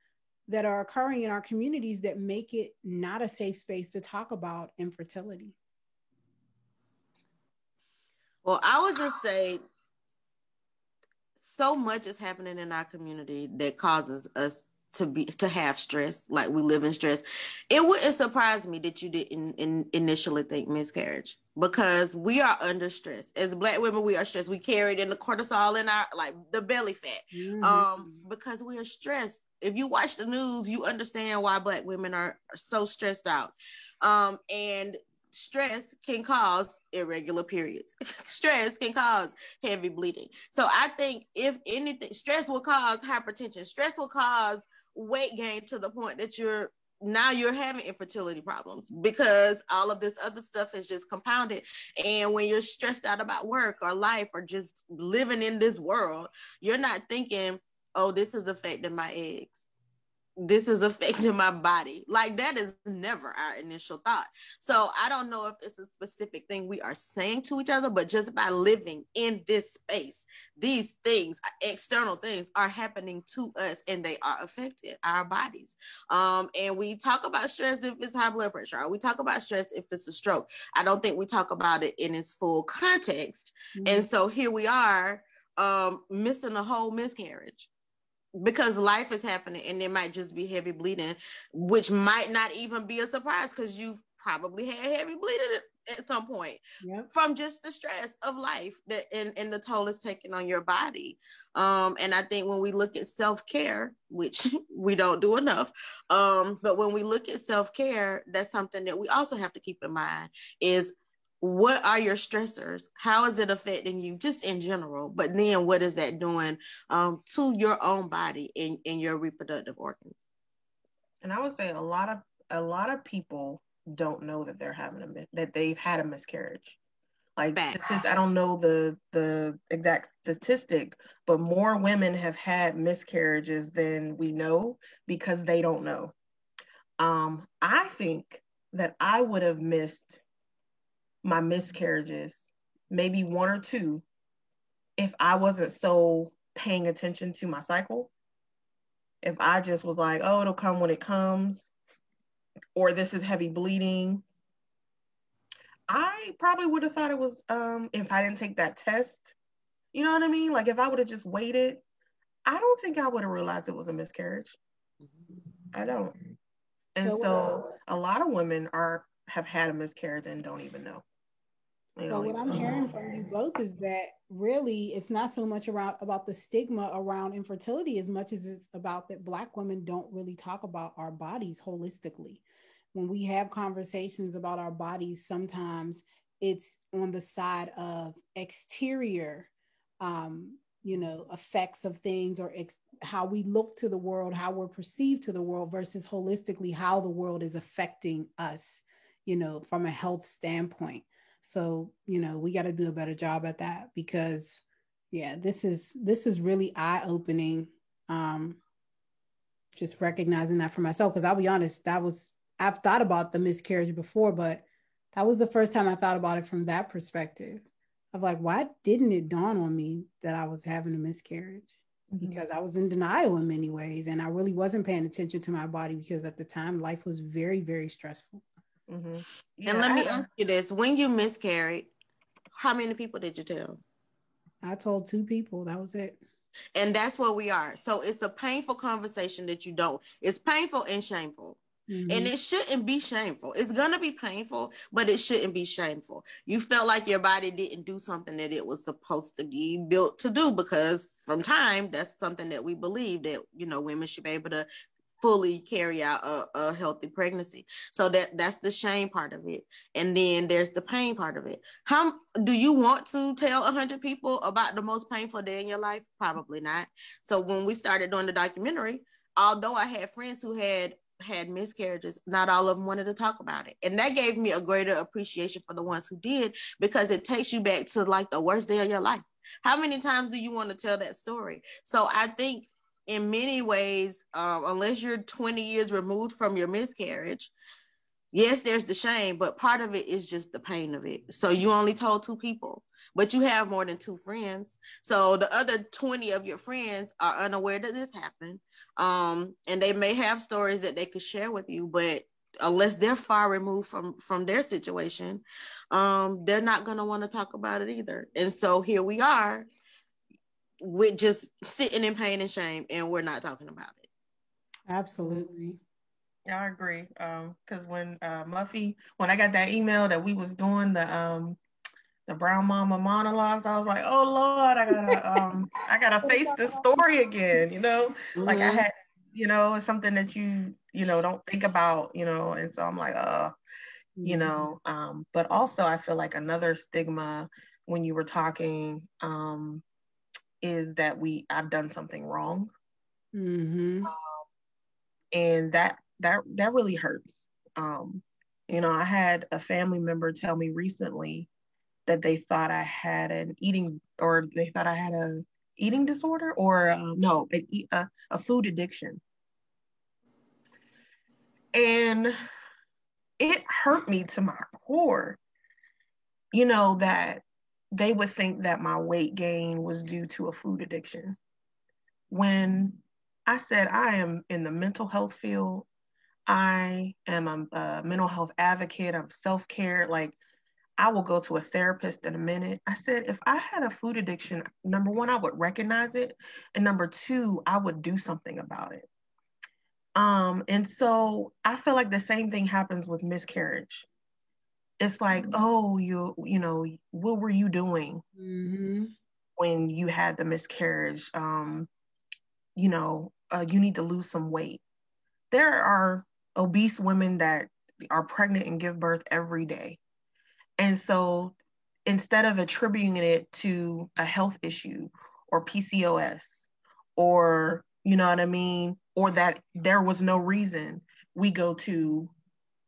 that are occurring in our communities that make it not a safe space to talk about infertility? Well, I would just say so much is happening in our community that causes us to have stress, like we live in stress. It wouldn't surprise me that you didn't initially think miscarriage, because we are under stress. As Black women, we are stressed. We carried in the cortisol in our, like, the belly fat, because we are stressed. If you watch the news, you understand why Black women are so stressed out. And stress can cause irregular periods. Stress can cause heavy bleeding. So I think, if anything, stress will cause hypertension. Stress will cause weight gain to the point that you're having infertility problems, because all of this other stuff is just compounded. And when you're stressed out about work or life or just living in this world, you're not thinking, oh, this is affecting my eggs, this is affecting my body. Like, that is never our initial thought. So I don't know if it's a specific thing we are saying to each other, but just by living in this space, these things, external things, are happening to us, and they are affecting our bodies. And we talk about stress if it's high blood pressure, or we talk about stress if it's a stroke. I don't think we talk about it in its full context. And so here we are, missing a whole miscarriage, because life is happening, and it might just be heavy bleeding, which might not even be a surprise, because you've probably had heavy bleeding at some point from just the stress of life that and the toll it's taking on your body. And I think when we look at self-care, which we don't do enough, but when we look at self-care, that's something that we also have to keep in mind, is what are your stressors? How is it affecting you just in general? But then what is that doing to your own body and your reproductive organs? And I would say a lot of people don't know that that they've had a miscarriage. Like, I don't know the exact statistic, but more women have had miscarriages than we know, because they don't know. I think that I would have missed my miscarriages, maybe one or two, if I wasn't so paying attention to my cycle. If I just was like, oh, it'll come when it comes, or this is heavy bleeding, I probably would have thought it was, if I didn't take that test, you know what I mean? Like, if I would have just waited, I don't think I would have realized it was a miscarriage. I don't. And so a lot of women have had a miscarriage and don't even know. So what I'm hearing from you both is that really it's not so much about the stigma around infertility as much as it's about that Black women don't really talk about our bodies holistically. When we have conversations about our bodies, sometimes it's on the side of exterior, effects of things, or how we look to the world, how we're perceived to the world, versus holistically how the world is affecting us, from a health standpoint. So, we got to do a better job at that, because this is really eye-opening. Just recognizing that for myself, because I'll be honest, I've thought about the miscarriage before, but that was the first time I thought about it from that perspective of like, why didn't it dawn on me that I was having a miscarriage? Because I was in denial in many ways, and I really wasn't paying attention to my body, because at the time life was very, very stressful. And let me ask you this: when you miscarried, how many people did you tell? I told 2 people. That was it. And that's where we are. So it's a painful conversation that you don't. It's painful and shameful. And it shouldn't be shameful. It's going to be painful, but it shouldn't be shameful. You felt like your body didn't do something that it was supposed to be built to do, because from time, that's something that we believe that, women should be able to fully carry out a healthy pregnancy. So that's the shame part of it. And then there's the pain part of it. How do you want to tell 100 people about the most painful day in your life? Probably not. So when we started doing the documentary, although I had friends who had had miscarriages, not all of them wanted to talk about it. And that gave me a greater appreciation for the ones who did, because it takes you back to like the worst day of your life. How many times do you want to tell that story? So I think in many ways, unless you're 20 years removed from your miscarriage, yes, there's the shame, but part of it is just the pain of it. So you only told 2 people, but you have more than 2 friends. So the other 20 of your friends are unaware that this happened. And they may have stories that they could share with you, but unless they're far removed from their situation, they're not going to want to talk about it either. And so here we are with just sitting in pain and shame, and we're not talking about it. Absolutely. Yeah, I agree. Because when Muffy, when I got that email that we was doing the Brown Mama monologues, I was like, oh Lord, I gotta face this story again, you know? Mm-hmm. Like I had, you know, it's something that you know, don't think about, you know, and so I'm like, you know, but also I feel like another stigma when you were talking is that I've done something wrong. Mm-hmm. And that really hurts. You know, I had a family member tell me recently that they thought I had an eating disorder, or no, a food addiction. And it hurt me to my core, you know, that they would think that my weight gain was due to a food addiction. When I said I am in the mental health field, I am a mental health advocate, I'm self-care, like I will go to a therapist in a minute. I said, if I had a food addiction, number one, I would recognize it. And number two, I would do something about it. And so I feel like the same thing happens with miscarriage. It's like, oh, you know, what were you doing when you had the miscarriage? You know, you need to lose some weight. There are obese women that are pregnant and give birth every day. And so instead of attributing it to a health issue or PCOS, or, you know what I mean, or that there was no reason, we go to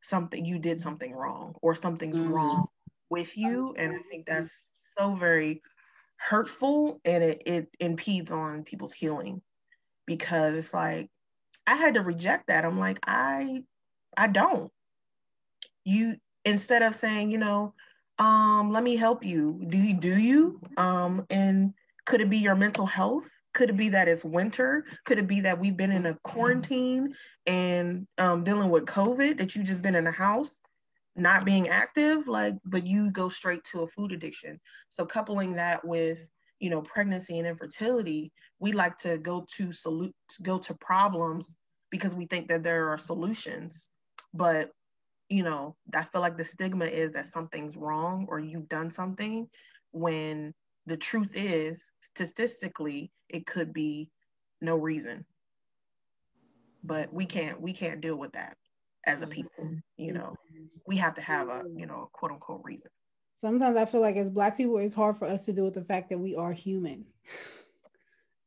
something, you did something wrong, or something's wrong with you. And I think that's so very hurtful, and it impedes on people's healing, because it's like, I had to reject that. I'm like, I don't. You, instead of saying, you know, let me help you. Do you? And could it be your mental health? Could it be that it's winter? Could it be that we've been in a quarantine and dealing with COVID, that you just been in a house, not being active, like, but you go straight to a food addiction. So coupling that with, you know, pregnancy and infertility, we like to go to problems because we think that there are solutions. But, you know, I feel like the stigma is that something's wrong or you've done something, when the truth is, statistically, it could be no reason. But we can't deal with that as a people, you know. We have to have a, you know, quote unquote reason. Sometimes I feel like as Black people, it's hard for us to deal with the fact that we are human,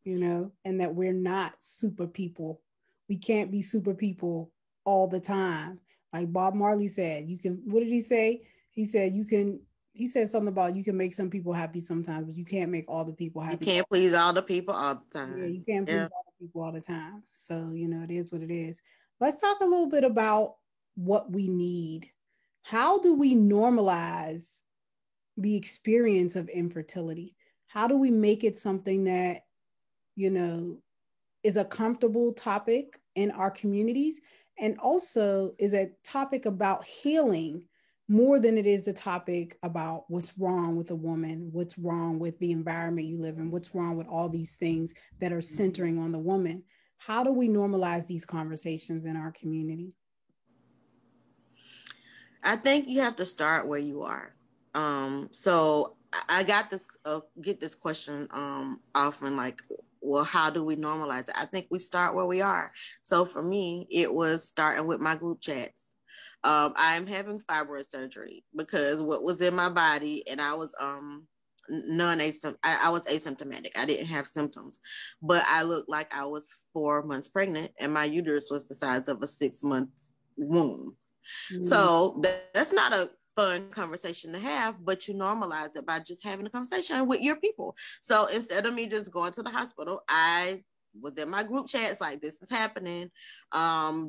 you know, and that we're not super people. We can't be super people all the time. Like Bob Marley said, you can, what did he say? He said, he said something about you can make some people happy sometimes, but you can't make all the people happy. You can't please all the people all the time. Yeah, you can't please all the people all the time. So, you know, it is what it is. Let's talk a little bit about what we need. How do we normalize the experience of infertility? How do we make it something that, you know, is a comfortable topic in our communities, and also is a topic about healing more than it is a topic about what's wrong with a woman, what's wrong with the environment you live in, what's wrong with all these things that are centering on the woman? How do we normalize these conversations in our community? I think you have to start where you are. So I got this, get this question often, like, well, how do we normalize it? I think we start where we are. So for me, it was starting with my group chats. I'm having fibroid surgery because what was in my body, and I was I was asymptomatic. I didn't have symptoms, but I looked like I was 4 months pregnant, and my uterus was the size of a 6-month womb. So that's not a fun conversation to have, but you normalize it by just having a conversation with your people. So instead of me just going to the hospital, I was in my group chats like, this is happening.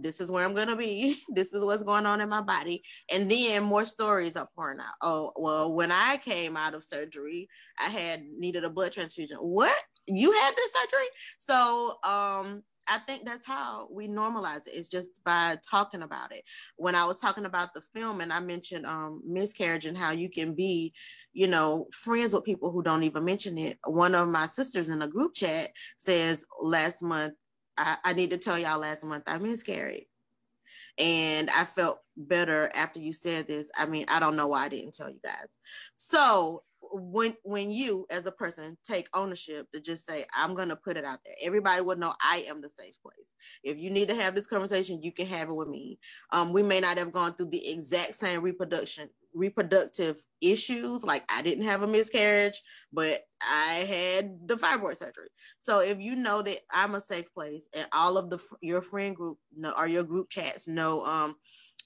This is where I'm going to be. This is what's going on in my body. And then more stories are pouring out. Oh, well, when I came out of surgery, I had needed a blood transfusion. What? You had this surgery? So, I think that's how we normalize it. It's just by talking about it. When I was talking about the film and I mentioned miscarriage and how you can be, friends with people who don't even mention it. One of my sisters in a group chat says last month, I need to tell y'all last month I miscarried. And I felt better after you said this. I mean, I don't know why I didn't tell you guys. So when you as a person take ownership to just say, I'm going to put it out there, everybody will know I am the safe place. If you need to have this conversation, you can have it with me. We may not have gone through the exact same reproductive issues. Like I didn't have a miscarriage, but I had the fibroid surgery. So if you know that I'm a safe place and all of your friend group or your group chats know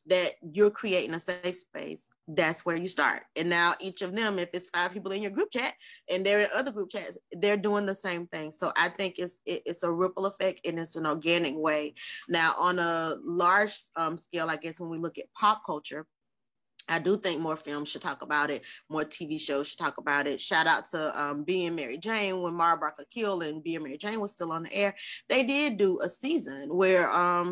that you're creating a safe space, that's where you start. And now each of them, if it's 5 people in your group chat and they're in other group chats, they're doing the same thing. So I think it's a ripple effect and it's an organic way. Now on a large scale, I guess when we look at pop culture, I do think more films should talk about it. More TV shows should talk about it. Shout out to Being Mary Jane. When Mara Barker killed and Being Mary Jane was still on the air, they did do a season where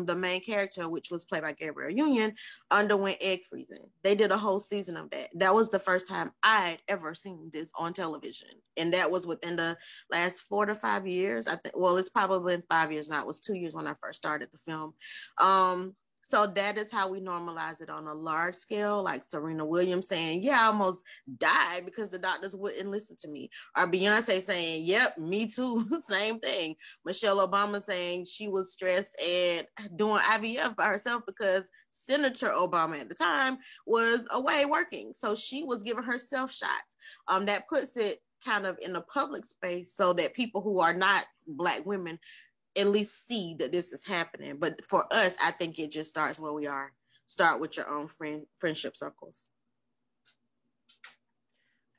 the main character, which was played by Gabrielle Union, underwent egg freezing. They did a whole season of that. That was the first time I'd ever seen this on television. And that was within the last 4 to 5 years. I think, well, it's probably been 5 years now. It was 2 years when I first started the film. So that is how we normalize it on a large scale, like Serena Williams saying, yeah, I almost died because the doctors wouldn't listen to me. Or Beyonce saying, yep, me too, same thing. Michelle Obama saying she was stressed and doing IVF by herself because Senator Obama at the time was away working. So she was giving herself shots. That puts it kind of in a public space so that people who are not Black women at least see that this is happening. But for us, I think it just starts where we are. Start with your own friendship circles.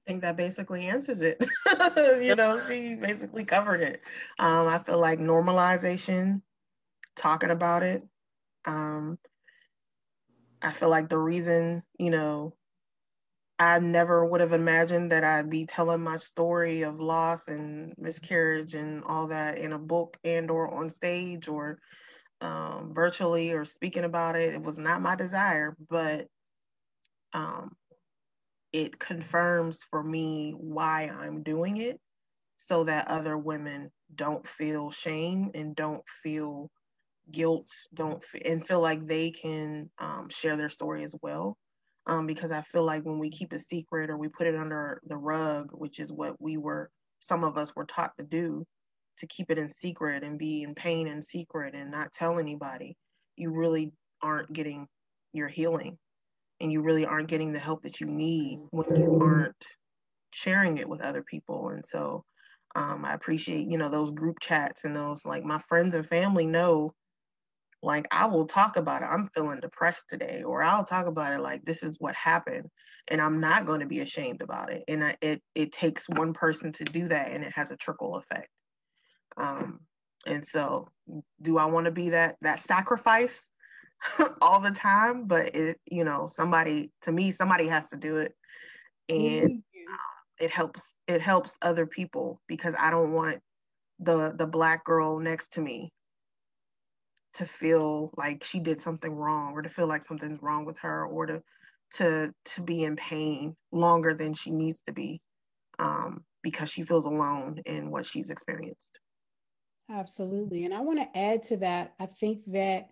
I think that basically answers it. She basically covered it. I feel like normalization, talking about it. I feel like the reason, I never would have imagined that I'd be telling my story of loss and miscarriage and all that in a book and or on stage or virtually or speaking about it. It was not my desire, but it confirms for me why I'm doing it so that other women don't feel shame and don't feel guilt, and feel like they can share their story as well. Because I feel like when we keep a secret or we put it under the rug, which is what some of us were taught to do, to keep it in secret and be in pain in secret and not tell anybody, you really aren't getting your healing and you really aren't getting the help that you need when you aren't sharing it with other people. And so I appreciate, those group chats and those, like, my friends and family know, like, I will talk about it. I'm feeling depressed today, or I'll talk about it like this is what happened, and I'm not going to be ashamed about it. And it takes one person to do that, and it has a trickle effect. And so, do I want to be that sacrifice all the time? But somebody has to do it, and it helps other people, because I don't want the Black girl next to me to feel like she did something wrong, or to feel like something's wrong with her, or to be in pain longer than she needs to be, because she feels alone in what she's experienced. Absolutely. And I want to add to that. I think that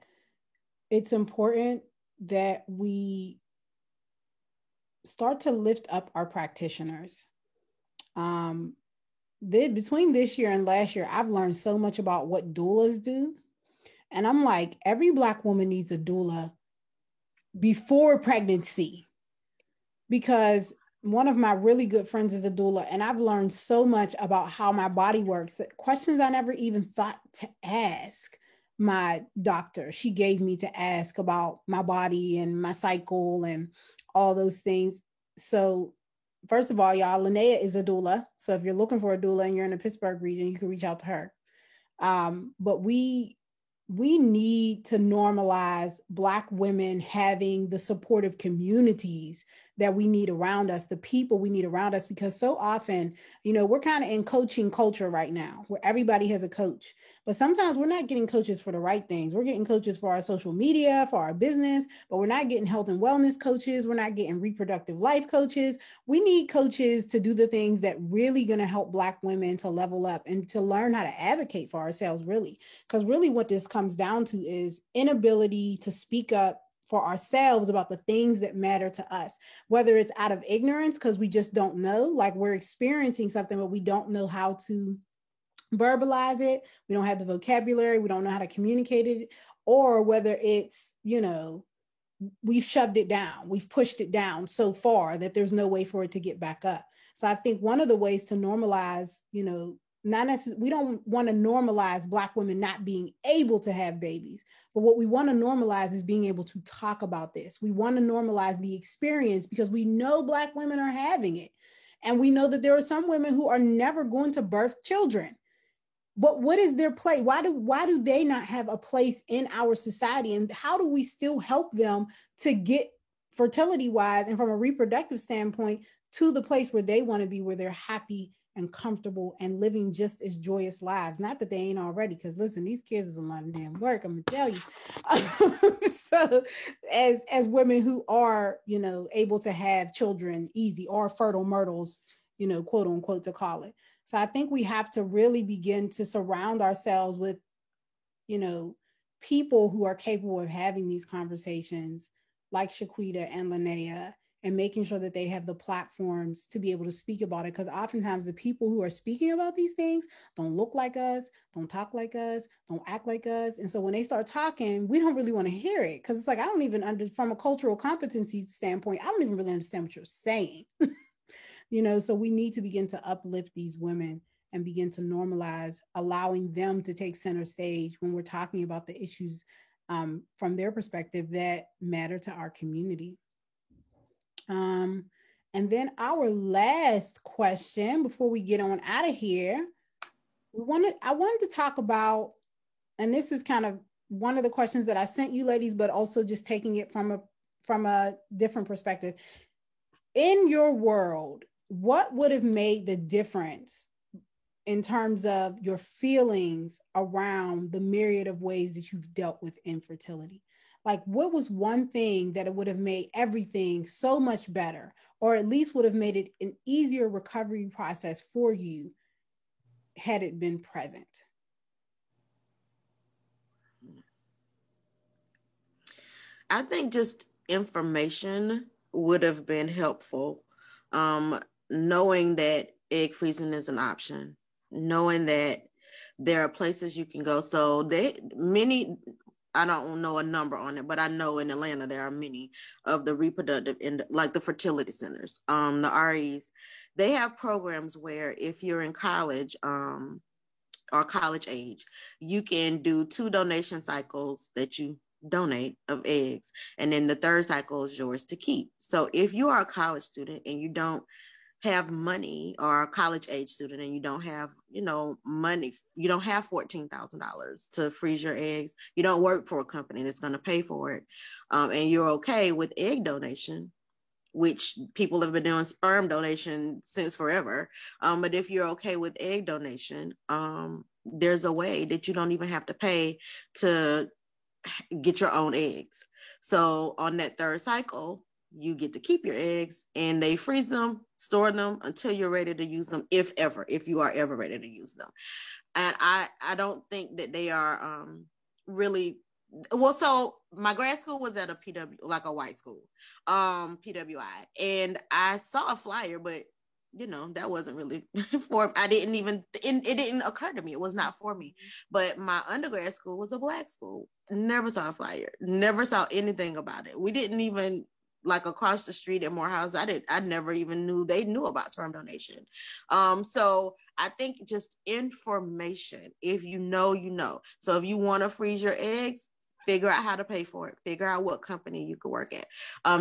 it's important that we start to lift up our practitioners. Between this year and last year, I've learned so much about what doulas do. And I'm like, every Black woman needs a doula before pregnancy, because one of my really good friends is a doula, and I've learned so much about how my body works. Questions I never even thought to ask my doctor. She gave me to ask about my body and my cycle and all those things. So, first of all, y'all, Linnea is a doula. So if you're looking for a doula and you're in the Pittsburgh region, you can reach out to her. But we need to normalize Black women having the supportive communities that we need around us, the people we need around us, because so often, you know, we're kind of in coaching culture right now where everybody has a coach, but sometimes we're not getting coaches for the right things. We're getting coaches for our social media, for our business, but we're not getting health and wellness coaches. We're not getting reproductive life coaches. We need coaches to do the things that really going to help Black women to level up and to learn how to advocate for ourselves, really. Because really what this comes down to is inability to speak up for ourselves about the things that matter to us, whether it's out of ignorance because we just don't know, like we're experiencing something, but we don't know how to verbalize it. We don't have the vocabulary. We don't know how to communicate it, or whether it's, you know, we've shoved it down. We've pushed it down so far that there's no way for it to get back up. So I think one of the ways to normalize, you know, not necessarily, we don't want to normalize Black women not being able to have babies, but what we want to normalize is being able to talk about this. We want to normalize the experience because we know Black women are having it. And we know that there are some women who are never going to birth children. But what is their place? Why do they not have a place in our society? And how do we still help them to get fertility wise and from a reproductive standpoint to the place where they want to be, where they're happy and comfortable and living just as joyous lives? Not that they ain't already, because listen, these kids is a lot of damn work, I'm gonna tell you. So as women who are, you know, able to have children easy, or fertile myrtles, you know, quote unquote, to call it. So I think we have to really begin to surround ourselves with, you know, people who are capable of having these conversations like Shaquita and Linnea, and making sure that they have the platforms to be able to speak about it. Because oftentimes the people who are speaking about these things don't look like us, don't talk like us, don't act like us. And so when they start talking, we don't really want to hear it, because it's like, I don't even from a cultural competency standpoint, I don't even really understand what you're saying. You know, so we need to begin to uplift these women and begin to normalize allowing them to take center stage when we're talking about the issues from their perspective that matter to our community. And then our last question before we get on out of here, I wanted to talk about, and this is kind of one of the questions that I sent you ladies, but also just taking it from a different perspective. In your world, what would have made the difference in terms of your feelings around the myriad of ways that you've dealt with infertility? Like, what was one thing that it would have made everything so much better, or at least would have made it an easier recovery process for you had it been present? I think just information would have been helpful. Knowing that egg freezing is an option, knowing that there are places you can go. So I don't know a number on it, but I know in Atlanta there are many of the reproductive and like the fertility centers, the REs. They have programs where if you're in college or college age, you can do 2 donation cycles that you donate of eggs, and then the 3rd cycle is yours to keep. So if you are a college student and you don't have money, or a college age student and you don't have, you know, money, you don't have $14,000 to freeze your eggs, you don't work for a company that's going to pay for it, and you're okay with egg donation, which people have been doing sperm donation since forever, but if you're okay with egg donation, there's a way that you don't even have to pay to get your own eggs. So on that 3rd cycle, you get to keep your eggs, and they freeze them, store them until you're ready to use them, if you are ever ready to use them. And I don't think that they are really well. So my grad school was at a PW, like a white school, PWI, and I saw a flyer, but you know, that wasn't really for, it didn't occur to me. It was not for me. But my undergrad school was a Black school. Never saw a flyer, never saw anything about it. We didn't even like across the street at Morehouse, I never even knew they knew about sperm donation. So I think just information. If you know, you know. So if you want to freeze your eggs, figure out how to pay for it. Figure out what company you could work at.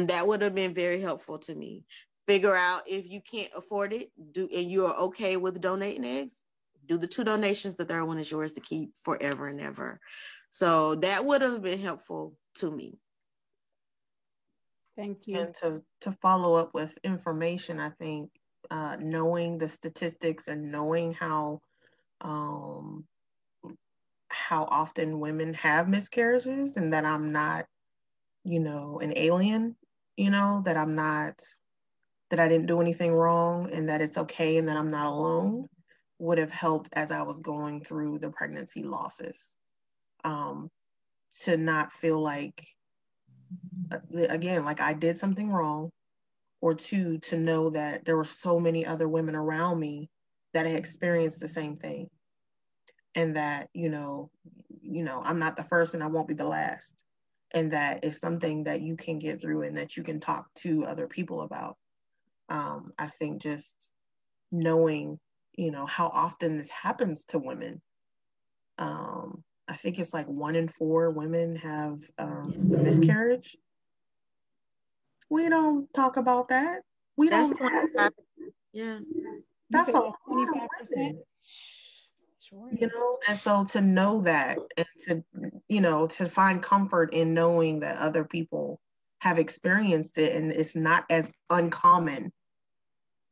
That would have been very helpful to me. Figure out if you can't afford it, and you are okay with donating eggs, do the 2 donations. The third one is yours to keep forever and ever. So that would have been helpful to me. Thank you. And to follow up with information, I think knowing the statistics and knowing how often women have miscarriages, and that I'm not, an alien, that I didn't do anything wrong, and that it's okay, and that I'm not alone, would have helped as I was going through the pregnancy losses. To not feel like, again, like I did something wrong, or to know that there were so many other women around me that had experienced the same thing, and that, I'm not the first and I won't be the last, and that it's something that you can get through and that you can talk to other people about. I think just knowing, how often this happens to women. I think it's like 1 in 4 women have a miscarriage. We don't talk about that. That's 25. Yeah. That's a lot of women. Sure. And so to know that, and to find comfort in knowing that other people have experienced it, and it's not as uncommon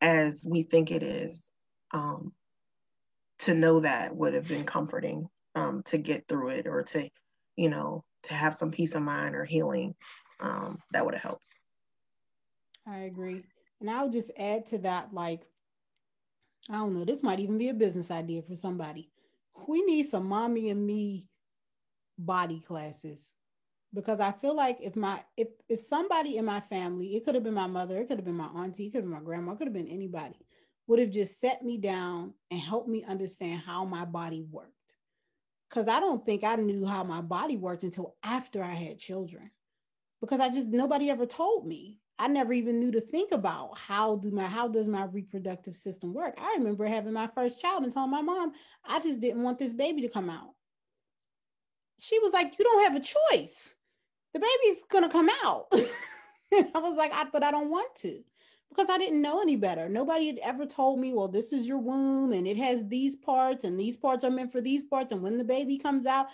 as we think it is, to know that would have been comforting, to get through it, or to have some peace of mind or healing. That would have helped. I agree. And I would just add to that, like, I don't know, this might even be a business idea for somebody. We need some mommy and me body classes, because I feel like if somebody in my family, it could have been my mother, it could have been my auntie, it could have been my grandma, it could have been anybody, would have just set me down and helped me understand how my body worked. Because I don't think I knew how my body worked until after I had children, because nobody ever told me. I never even knew to think about how does my reproductive system work. I remember having my first child and telling my mom, I just didn't want this baby to come out. She was like, you don't have a choice. The baby's going to come out. And I was like, but I don't want to, because I didn't know any better. Nobody had ever told me, well, this is your womb and it has these parts and these parts are meant for these parts. And when the baby comes out,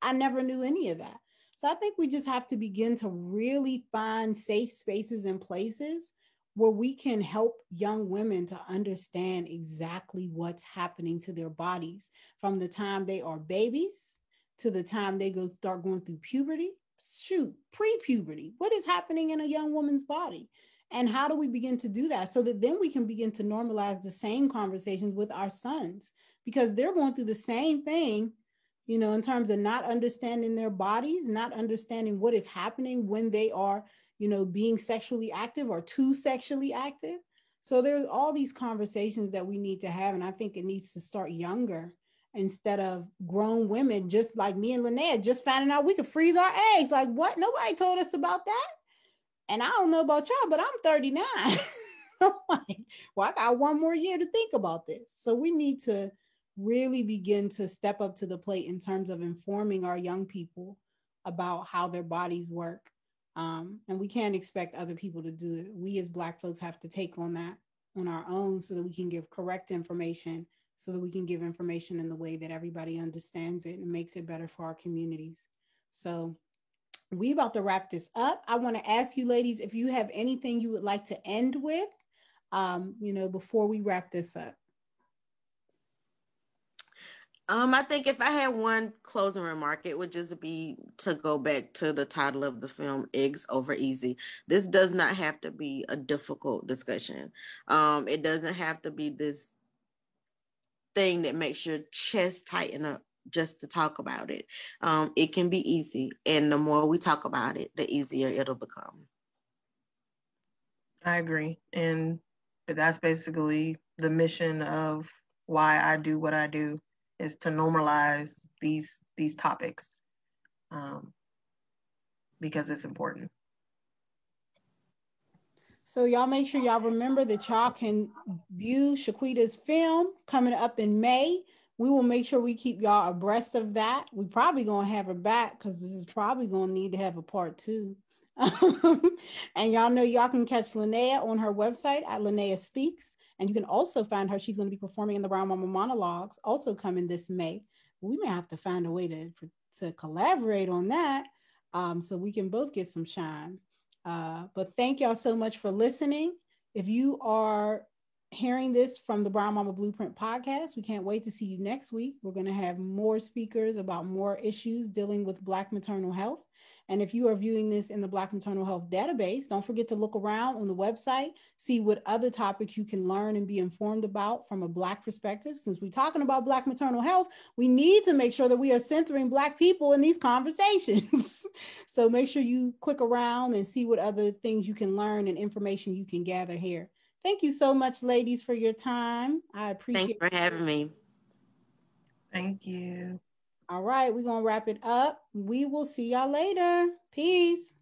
I never knew any of that. So I think we just have to begin to really find safe spaces and places where we can help young women to understand exactly what's happening to their bodies from the time they are babies to the time they start going through puberty, pre-puberty. What is happening in a young woman's body? And how do we begin to do that so that then we can begin to normalize the same conversations with our sons, because they're going through the same thing, in terms of not understanding their bodies, not understanding what is happening when they are, being sexually active or too sexually active. So there's all these conversations that we need to have. And I think it needs to start younger, instead of grown women, just like me and Linnea, just finding out we could freeze our eggs. Like, what? Nobody told us about that. And I don't know about y'all, but I'm 39. I'm like, well, I got 1 more year to think about this. So we need to really begin to step up to the plate in terms of informing our young people about how their bodies work. And we can't expect other people to do it. We as Black folks have to take on that on our own, so that we can give correct information, so that we can give information in the way that everybody understands it and makes it better for our communities. So we about to wrap this up. I want to ask you ladies if you have anything you would like to end with, before we wrap this up. I think if I had one closing remark, it would just be to go back to the title of the film, Eggs Over Easy. This does not have to be a difficult discussion. It doesn't have to be this thing that makes your chest tighten up just to talk about it. It can be easy. And the more we talk about it, the easier it'll become. I agree. And that's basically the mission of why I do what I do, is to normalize these topics, because it's important. So y'all make sure y'all remember that y'all can view Shaquita's film coming up in May. We will make sure we keep y'all abreast of that. We probably gonna have her back because this is probably gonna need to have a part 2. And y'all know y'all can catch Linnea on her website at Linnea Speaks. And you can also find her. She's going to be performing in the Brown Mama Monologues, also coming this May. We may have to find a way to collaborate on that, so we can both get some shine. But thank y'all so much for listening. If you are hearing this from the Brown Mama Blueprint podcast, we can't wait to see you next week. We're going to have more speakers about more issues dealing with Black maternal health. And if you are viewing this in the Black Maternal Health database, don't forget to look around on the website, see what other topics you can learn and be informed about from a Black perspective. Since we're talking about Black maternal health, we need to make sure that we are centering Black people in these conversations. So make sure you click around and see what other things you can learn and information you can gather here. Thank you so much, ladies, for your time. I appreciate it. Thanks for having me. Thank you. All right, we're going to wrap it up. We will see y'all later. Peace.